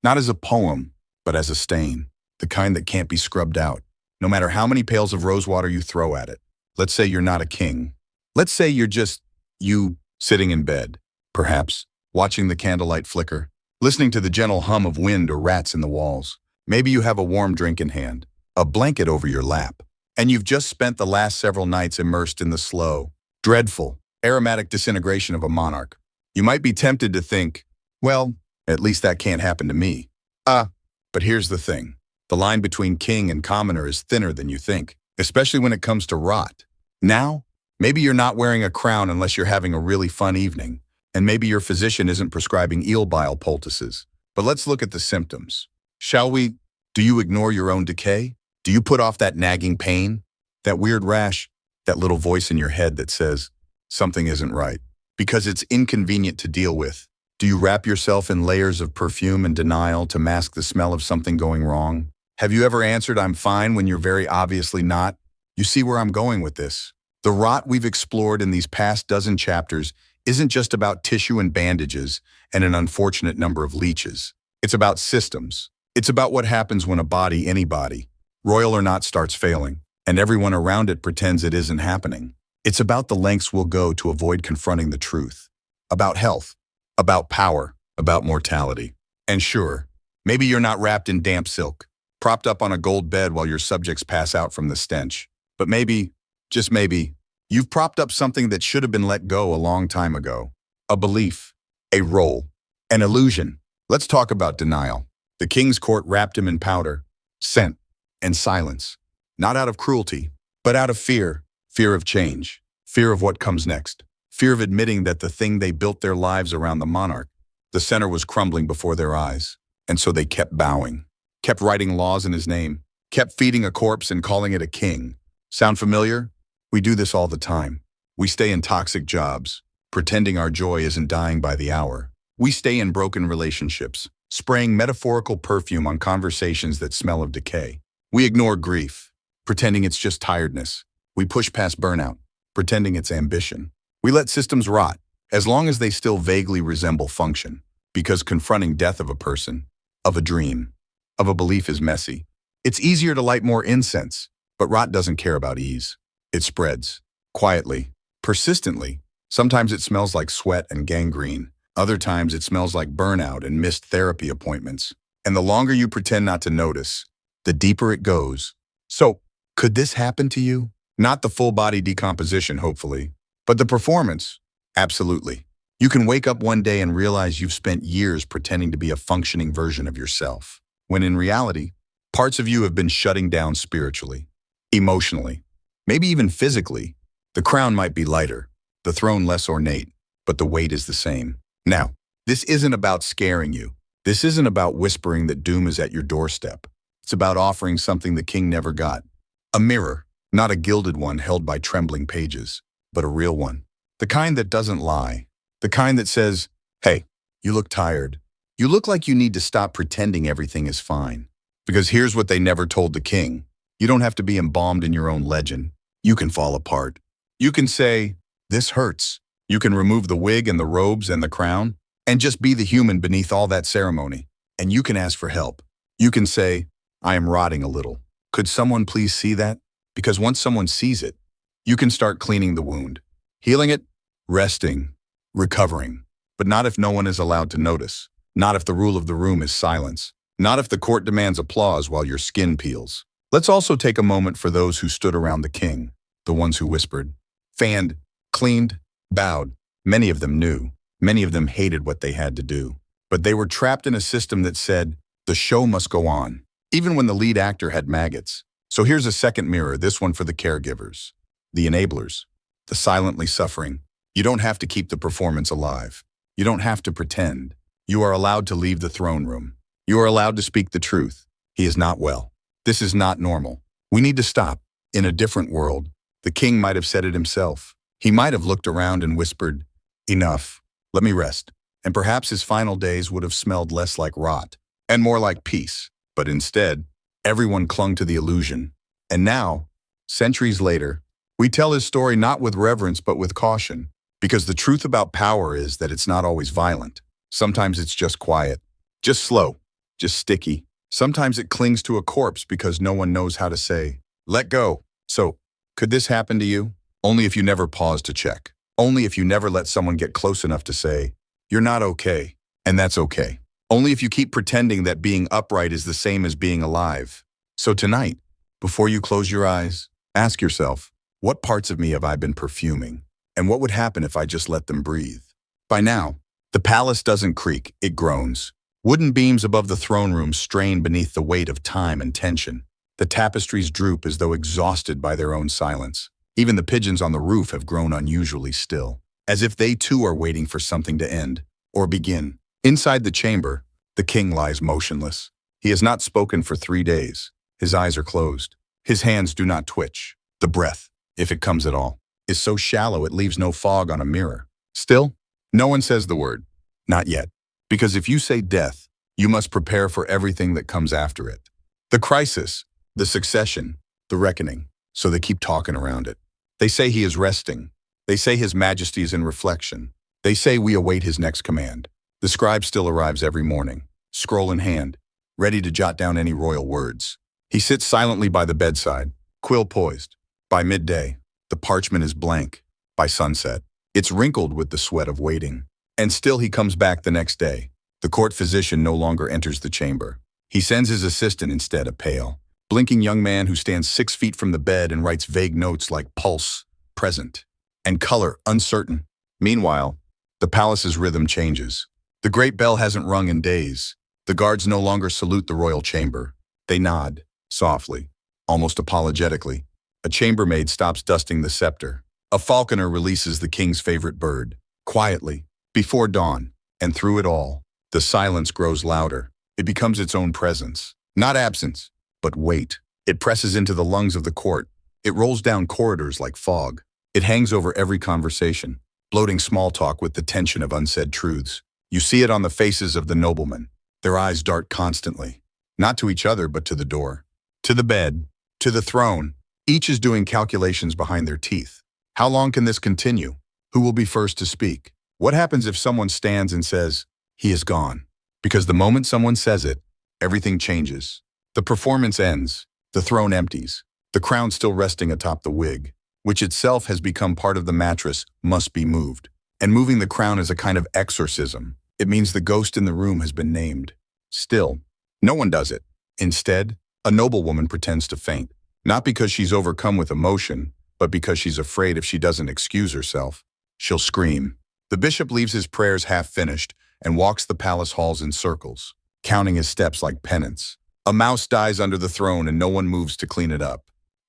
not as a poem, but as a stain, the kind that can't be scrubbed out, no matter how many pails of rosewater you throw at it. Let's say you're not a king. Let's say you're just you sitting in bed, perhaps, watching the candlelight flicker, listening to the gentle hum of wind or rats in the walls. Maybe you have a warm drink in hand, a blanket over your lap, and you've just spent the last several nights immersed in the slow, dreadful, aromatic disintegration of a monarch. You might be tempted to think, well, at least that can't happen to me. But here's the thing. The line between king and commoner is thinner than you think, especially when it comes to rot. Now, maybe you're not wearing a crown unless you're having a really fun evening, and maybe your physician isn't prescribing eel bile poultices. But let's look at the symptoms. Shall we? Do you ignore your own decay? Do you put off that nagging pain? That weird rash? That little voice in your head that says, something isn't right, because it's inconvenient to deal with? Do you wrap yourself in layers of perfume and denial to mask the smell of something going wrong? Have you ever answered, I'm fine, when you're very obviously not? You see where I'm going with this. The rot we've explored in these past dozen chapters isn't just about tissue and bandages and an unfortunate number of leeches. It's about systems. It's about what happens when a body, anybody, royal or not, starts failing, and everyone around it pretends it isn't happening. It's about the lengths we'll go to avoid confronting the truth. About health, about power, about mortality. And sure, maybe you're not wrapped in damp silk, propped up on a gold bed while your subjects pass out from the stench. But maybe, just maybe, you've propped up something that should have been let go a long time ago. A belief, a role, an illusion. Let's talk about denial. The king's court wrapped him in powder, scent, and silence. Not out of cruelty, but out of fear. Fear of change, fear of what comes next, fear of admitting that the thing they built their lives around, the monarch, the center, was crumbling before their eyes. And so they kept bowing, kept writing laws in his name, kept feeding a corpse and calling it a king. Sound familiar? We do this all the time. We stay in toxic jobs, pretending our joy isn't dying by the hour. We stay in broken relationships, spraying metaphorical perfume on conversations that smell of decay. We ignore grief, pretending it's just tiredness. We push past burnout, pretending it's ambition. We let systems rot, as long as they still vaguely resemble function, because confronting death of a person, of a dream, of a belief is messy. It's easier to light more incense, but rot doesn't care about ease. It spreads, quietly, persistently. Sometimes it smells like sweat and gangrene. Other times it smells like burnout and missed therapy appointments. And the longer you pretend not to notice, the deeper it goes. So, could this happen to you? Not the full-body decomposition, hopefully, but the performance. Absolutely. You can wake up one day and realize you've spent years pretending to be a functioning version of yourself, when in reality, parts of you have been shutting down spiritually, emotionally, maybe even physically. The crown might be lighter, the throne less ornate, but the weight is the same. Now, this isn't about scaring you. This isn't about whispering that doom is at your doorstep. It's about offering something the king never got. A mirror. Not a gilded one held by trembling pages, but a real one. The kind that doesn't lie. The kind that says, hey, you look tired. You look like you need to stop pretending everything is fine. Because here's what they never told the king. You don't have to be embalmed in your own legend. You can fall apart. You can say, this hurts. You can remove the wig and the robes and the crown, and just be the human beneath all that ceremony. And you can ask for help. You can say, I am rotting a little. Could someone please see that? Because once someone sees it, you can start cleaning the wound, healing it, resting, recovering. But not if no one is allowed to notice. Not if the rule of the room is silence. Not if the court demands applause while your skin peels. Let's also take a moment for those who stood around the king, the ones who whispered, fanned, cleaned, bowed. Many of them knew. Many of them hated what they had to do. But they were trapped in a system that said, the show must go on, even when the lead actor had maggots. So here's a second mirror, this one for the caregivers, the enablers, the silently suffering. You don't have to keep the performance alive. You don't have to pretend. You are allowed to leave the throne room. You are allowed to speak the truth. He is not well. This is not normal. We need to stop. In a different world, the king might have said it himself. He might have looked around and whispered, "Enough. Let me rest." And perhaps his final days would have smelled less like rot and more like peace. But instead, everyone clung to the illusion. And now, centuries later, we tell his story not with reverence but with caution. Because the truth about power is that it's not always violent. Sometimes it's just quiet, just slow, just sticky. Sometimes it clings to a corpse because no one knows how to say, "Let go." So, could this happen to you? Only if you never pause to check. Only if you never let someone get close enough to say, "You're not okay," and that's okay. Only if you keep pretending that being upright is the same as being alive. So tonight, before you close your eyes, ask yourself, what parts of me have I been perfuming? And what would happen if I just let them breathe? By now, the palace doesn't creak, it groans. Wooden beams above the throne room strain beneath the weight of time and tension. The tapestries droop as though exhausted by their own silence. Even the pigeons on the roof have grown unusually still, as if they too are waiting for something to end or begin. Inside the chamber, the king lies motionless. He has not spoken for 3 days. His eyes are closed. His hands do not twitch. The breath, if it comes at all, is so shallow it leaves no fog on a mirror. Still, no one says the word. Not yet. Because if you say death, you must prepare for everything that comes after it. The crisis, the succession, the reckoning. So they keep talking around it. They say he is resting. They say his majesty is in reflection. They say we await his next command. The scribe still arrives every morning, scroll in hand, ready to jot down any royal words. He sits silently by the bedside, quill poised. By midday, the parchment is blank. By sunset, it's wrinkled with the sweat of waiting. And still he comes back the next day. The court physician no longer enters the chamber. He sends his assistant instead, a pale, blinking young man who stands 6 feet from the bed and writes vague notes like pulse, present, and color, uncertain. Meanwhile, the palace's rhythm changes. The great bell hasn't rung in days. The guards no longer salute the royal chamber. They nod, softly, almost apologetically. A chambermaid stops dusting the scepter. A falconer releases the king's favorite bird, quietly, before dawn. And through it all, the silence grows louder. It becomes its own presence. Not absence, but weight. It presses into the lungs of the court. It rolls down corridors like fog. It hangs over every conversation, bloating small talk with the tension of unsaid truths. You see it on the faces of the noblemen. Their eyes dart constantly, not to each other but to the door, to the bed, to the throne. Each is doing calculations behind their teeth. How long can this continue? Who will be first to speak? What happens if someone stands and says, "He is gone"? Because the moment someone says it, everything changes. The performance ends. The throne empties. The crown still resting atop the wig, which itself has become part of the mattress, must be moved. And moving the crown is a kind of exorcism. It means the ghost in the room has been named. Still, no one does it. Instead, a noblewoman pretends to faint. Not because she's overcome with emotion, but because she's afraid if she doesn't excuse herself, she'll scream. The bishop leaves his prayers half finished and walks the palace halls in circles, counting his steps like penance. A mouse dies under the throne and no one moves to clean it up.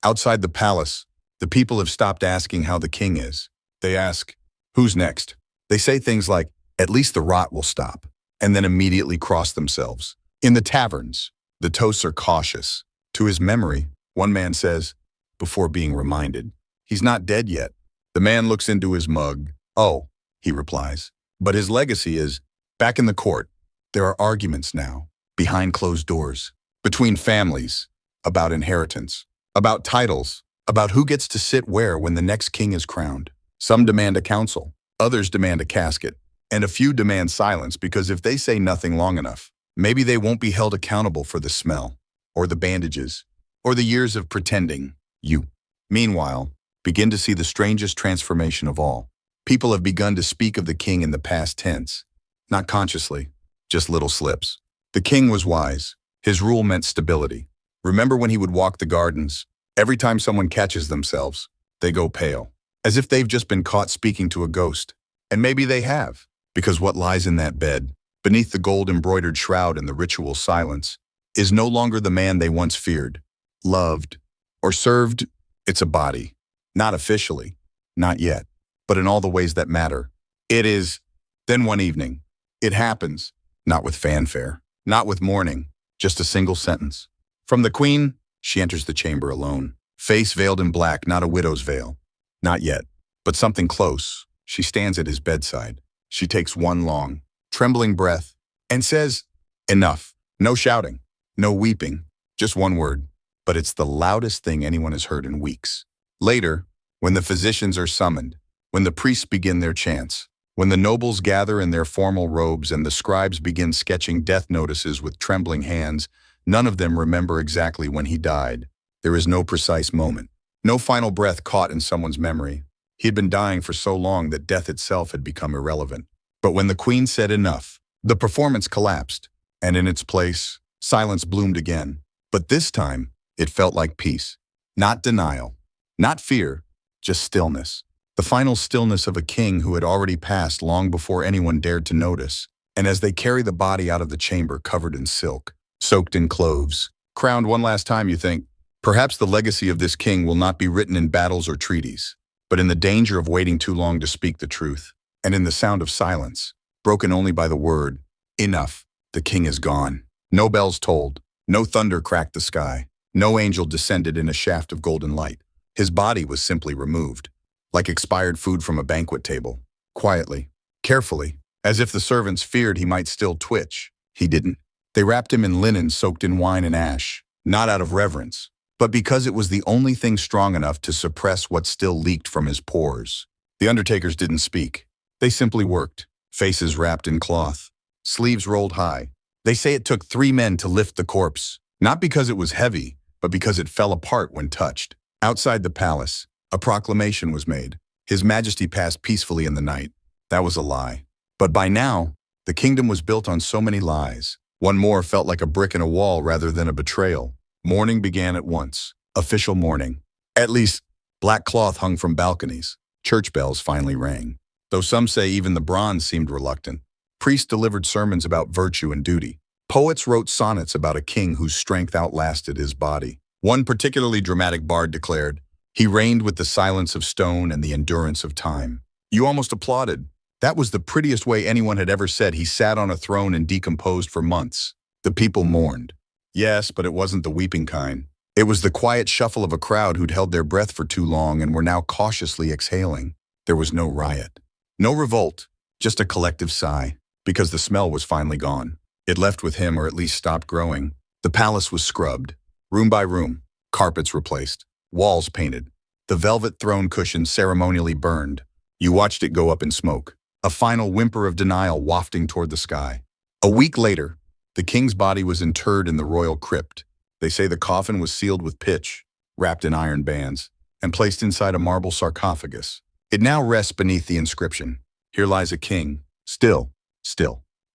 Outside the palace, the people have stopped asking how the king is. They ask, "Who's next?" They say things like, "At least the rot will stop," and then immediately cross themselves. In the taverns, the toasts are cautious. To his memory, one man says, before being reminded, "He's not dead yet." The man looks into his mug. "Oh," he replies. But his legacy is, back in the court, there are arguments now, behind closed doors, between families, about inheritance, about titles, about who gets to sit where when the next king is crowned. Some demand a council, others demand a casket, and a few demand silence because if they say nothing long enough, maybe they won't be held accountable for the smell, or the bandages, or the years of pretending. You, meanwhile, begin to see the strangest transformation of all. People have begun to speak of the king in the past tense, not consciously, just little slips. The king was wise. His rule meant stability. Remember when he would walk the gardens? Every time someone catches themselves, they go pale, as if they've just been caught speaking to a ghost. And maybe they have, because what lies in that bed, beneath the gold-embroidered shroud and the ritual silence, is no longer the man they once feared, loved, or served. It's a body. Not officially. Not yet. but in all the ways that matter. It is. Then one evening, it happens, not with fanfare, not with mourning, just a single sentence. From the queen, she enters the chamber alone, face veiled in black, not a widow's veil. Not yet, but something close. She stands at his bedside. She takes one long, trembling breath and says, "Enough." No shouting, no weeping, just one word. But it's the loudest thing anyone has heard in weeks. Later, when the physicians are summoned, when the priests begin their chants, when the nobles gather in their formal robes and the scribes begin sketching death notices with trembling hands, none of them remember exactly when he died. There is no precise moment, no final breath caught in someone's memory. He had been dying for so long that death itself had become irrelevant. But when the queen said enough, the performance collapsed, and in its place, silence bloomed again. But this time, it felt like peace. Not denial, not fear, just stillness. The final stillness of a king who had already passed long before anyone dared to notice. And as they carry the body out of the chamber covered in silk, soaked in cloves, crowned one last time, you think, perhaps the legacy of this king will not be written in battles or treaties, but in the danger of waiting too long to speak the truth, and in the sound of silence, broken only by the word, enough. The king is gone. No bells tolled, no thunder cracked the sky, no angel descended in a shaft of golden light. His body was simply removed, like expired food from a banquet table, quietly, carefully, as if the servants feared he might still twitch. He didn't. They wrapped him in linen soaked in wine and ash, not out of reverence, but because it was the only thing strong enough to suppress what still leaked from his pores. The undertakers didn't speak. They simply worked, faces wrapped in cloth, sleeves rolled high. They say it took 3 men to lift the corpse, not because it was heavy, but because it fell apart when touched. Outside the palace, a proclamation was made. His Majesty passed peacefully in the night. That was a lie. But by now, the kingdom was built on so many lies. One more felt like a brick in a wall rather than a betrayal. Mourning began at once. Official mourning. At least, black cloth hung from balconies. Church bells finally rang, though some say even the bronze seemed reluctant. Priests delivered sermons about virtue and duty. Poets wrote sonnets about a king whose strength outlasted his body. One particularly dramatic bard declared, "He reigned with the silence of stone and the endurance of time." You almost applauded. That was the prettiest way anyone had ever said he sat on a throne and decomposed for months. The people mourned. Yes, but it wasn't the weeping kind. It was the quiet shuffle of a crowd who'd held their breath for too long and were now cautiously exhaling. There was no riot, no revolt, just a collective sigh, because the smell was finally gone. It left with him, or at least stopped growing. The palace was scrubbed, room by room, carpets replaced, walls painted, the velvet throne cushion ceremonially burned. You watched it go up in smoke, a final whimper of denial wafting toward the sky. A week later, the king's body was interred in the royal crypt. They say the coffin was sealed with pitch, wrapped in iron bands, and placed inside a marble sarcophagus. It now rests beneath the inscription, "Here lies a king, still."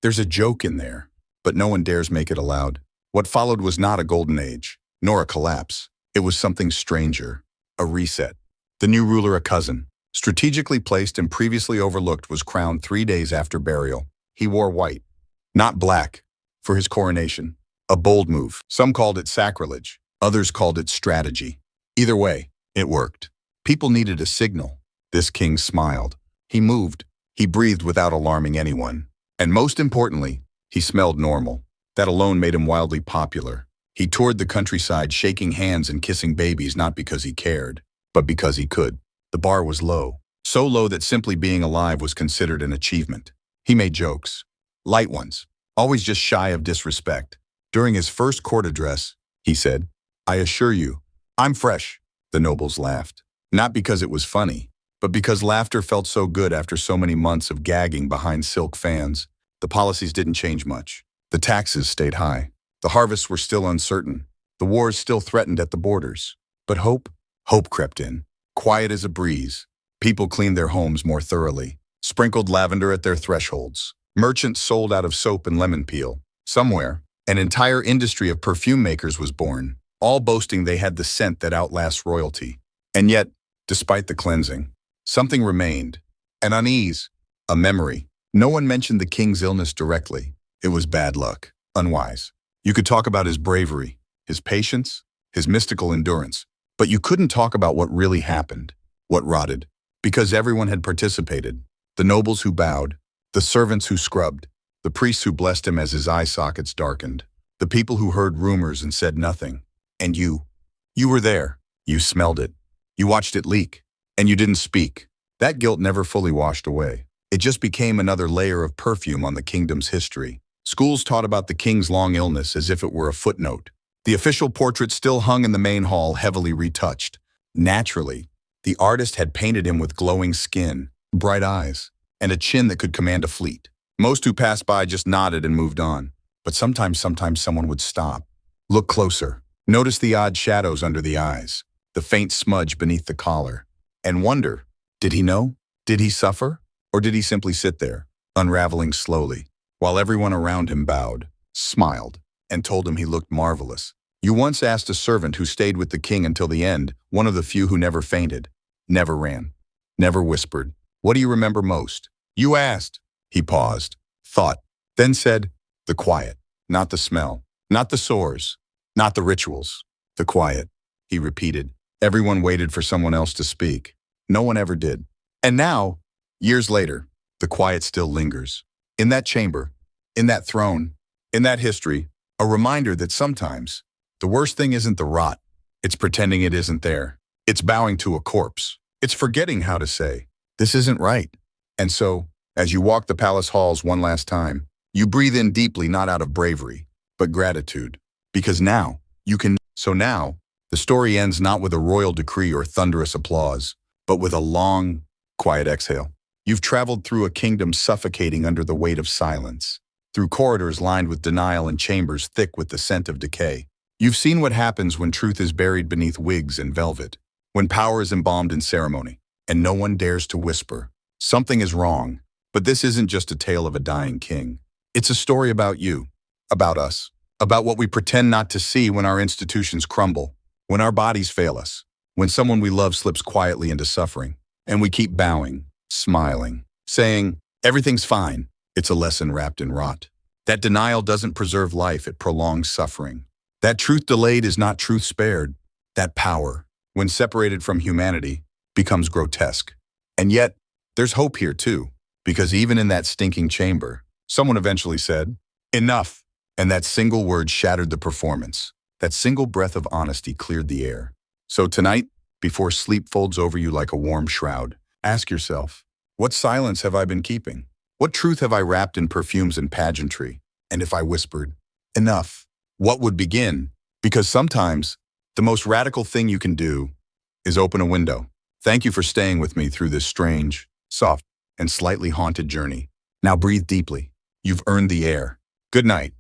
There's a joke in there, but no one dares make it aloud. What followed was not a golden age, nor a collapse. It was something stranger, a reset. The new ruler, a cousin, strategically placed and previously overlooked, was crowned 3 days after burial. He wore white, not black, for his coronation. A bold move. Some called it sacrilege. Others called it strategy. Either way, it worked. People needed a signal. This king smiled. He moved. He breathed without alarming anyone. And most importantly, he smelled normal. That alone made him wildly popular. He toured the countryside shaking hands and kissing babies, not because he cared, but because he could. The bar was low. So low that simply being alive was considered an achievement. He made jokes. Light ones. Always just shy of disrespect. During his first court address, he said, "I assure you, I'm fresh." The nobles laughed. Not because it was funny, but because laughter felt so good after so many months of gagging behind silk fans. The policies didn't change much. The taxes stayed high. The harvests were still uncertain. The wars still threatened at the borders. But hope crept in. Quiet as a breeze. People cleaned their homes more thoroughly, sprinkled lavender at their thresholds. Merchants sold out of soap and lemon peel. Somewhere, an entire industry of perfume makers was born, all boasting they had the scent that outlasts royalty. And yet, despite the cleansing, something remained. An unease, a memory. No one mentioned the king's illness directly. It was bad luck, unwise. You could talk about his bravery, his patience, his mystical endurance, but you couldn't talk about what really happened, what rotted. Because everyone had participated. The nobles who bowed, the servants who scrubbed, the priests who blessed him as his eye sockets darkened, the people who heard rumors and said nothing. And you were there. You smelled it. You watched it leak. And you didn't speak. That guilt never fully washed away. It just became another layer of perfume on the kingdom's history. Schools taught about the king's long illness as if it were a footnote. The official portrait still hung in the main hall, heavily retouched. Naturally, the artist had painted him with glowing skin, bright eyes, and a chin that could command a fleet. Most who passed by just nodded and moved on. But sometimes someone would stop. Look closer. Notice the odd shadows under the eyes, the faint smudge beneath the collar, and wonder, did he know? Did he suffer? Or did he simply sit there, unraveling slowly, while everyone around him bowed, smiled, and told him he looked marvelous? You once asked a servant who stayed with the king until the end, one of the few who never fainted, never ran, never whispered, "What do you remember most?" You asked. He paused, thought, then said, "The quiet, not the smell, not the sores, not the rituals, the quiet," he repeated. Everyone waited for someone else to speak. No one ever did. And now, years later, the quiet still lingers. In that chamber, in that throne, in that history, a reminder that sometimes the worst thing isn't the rot. It's pretending it isn't there. It's bowing to a corpse. It's forgetting how to say, "This isn't right." And so, as you walk the palace halls one last time, you breathe in deeply, not out of bravery, but gratitude. Because now, you can. So now, the story ends not with a royal decree or thunderous applause, but with a long, quiet exhale. You've traveled through a kingdom suffocating under the weight of silence, through corridors lined with denial and chambers thick with the scent of decay. You've seen what happens when truth is buried beneath wigs and velvet, when power is embalmed in ceremony, and no one dares to whisper, "Something is wrong." But this isn't just a tale of a dying king. It's a story about you, about us, about what we pretend not to see when our institutions crumble, when our bodies fail us, when someone we love slips quietly into suffering, and we keep bowing, smiling, saying, "Everything's fine." It's a lesson wrapped in rot. That denial doesn't preserve life, it prolongs suffering. That truth delayed is not truth spared. That power, when separated from humanity, becomes grotesque. And yet, there's hope here too, because even in that stinking chamber, someone eventually said, "Enough." And that single word shattered the performance. That single breath of honesty cleared the air. So tonight, before sleep folds over you like a warm shroud, ask yourself, what silence have I been keeping? What truth have I wrapped in perfumes and pageantry? And if I whispered, "Enough," what would begin? Because sometimes, the most radical thing you can do is open a window. Thank you for staying with me through this strange, soft, and slightly haunted journey. Now breathe deeply. You've earned the air. Good night.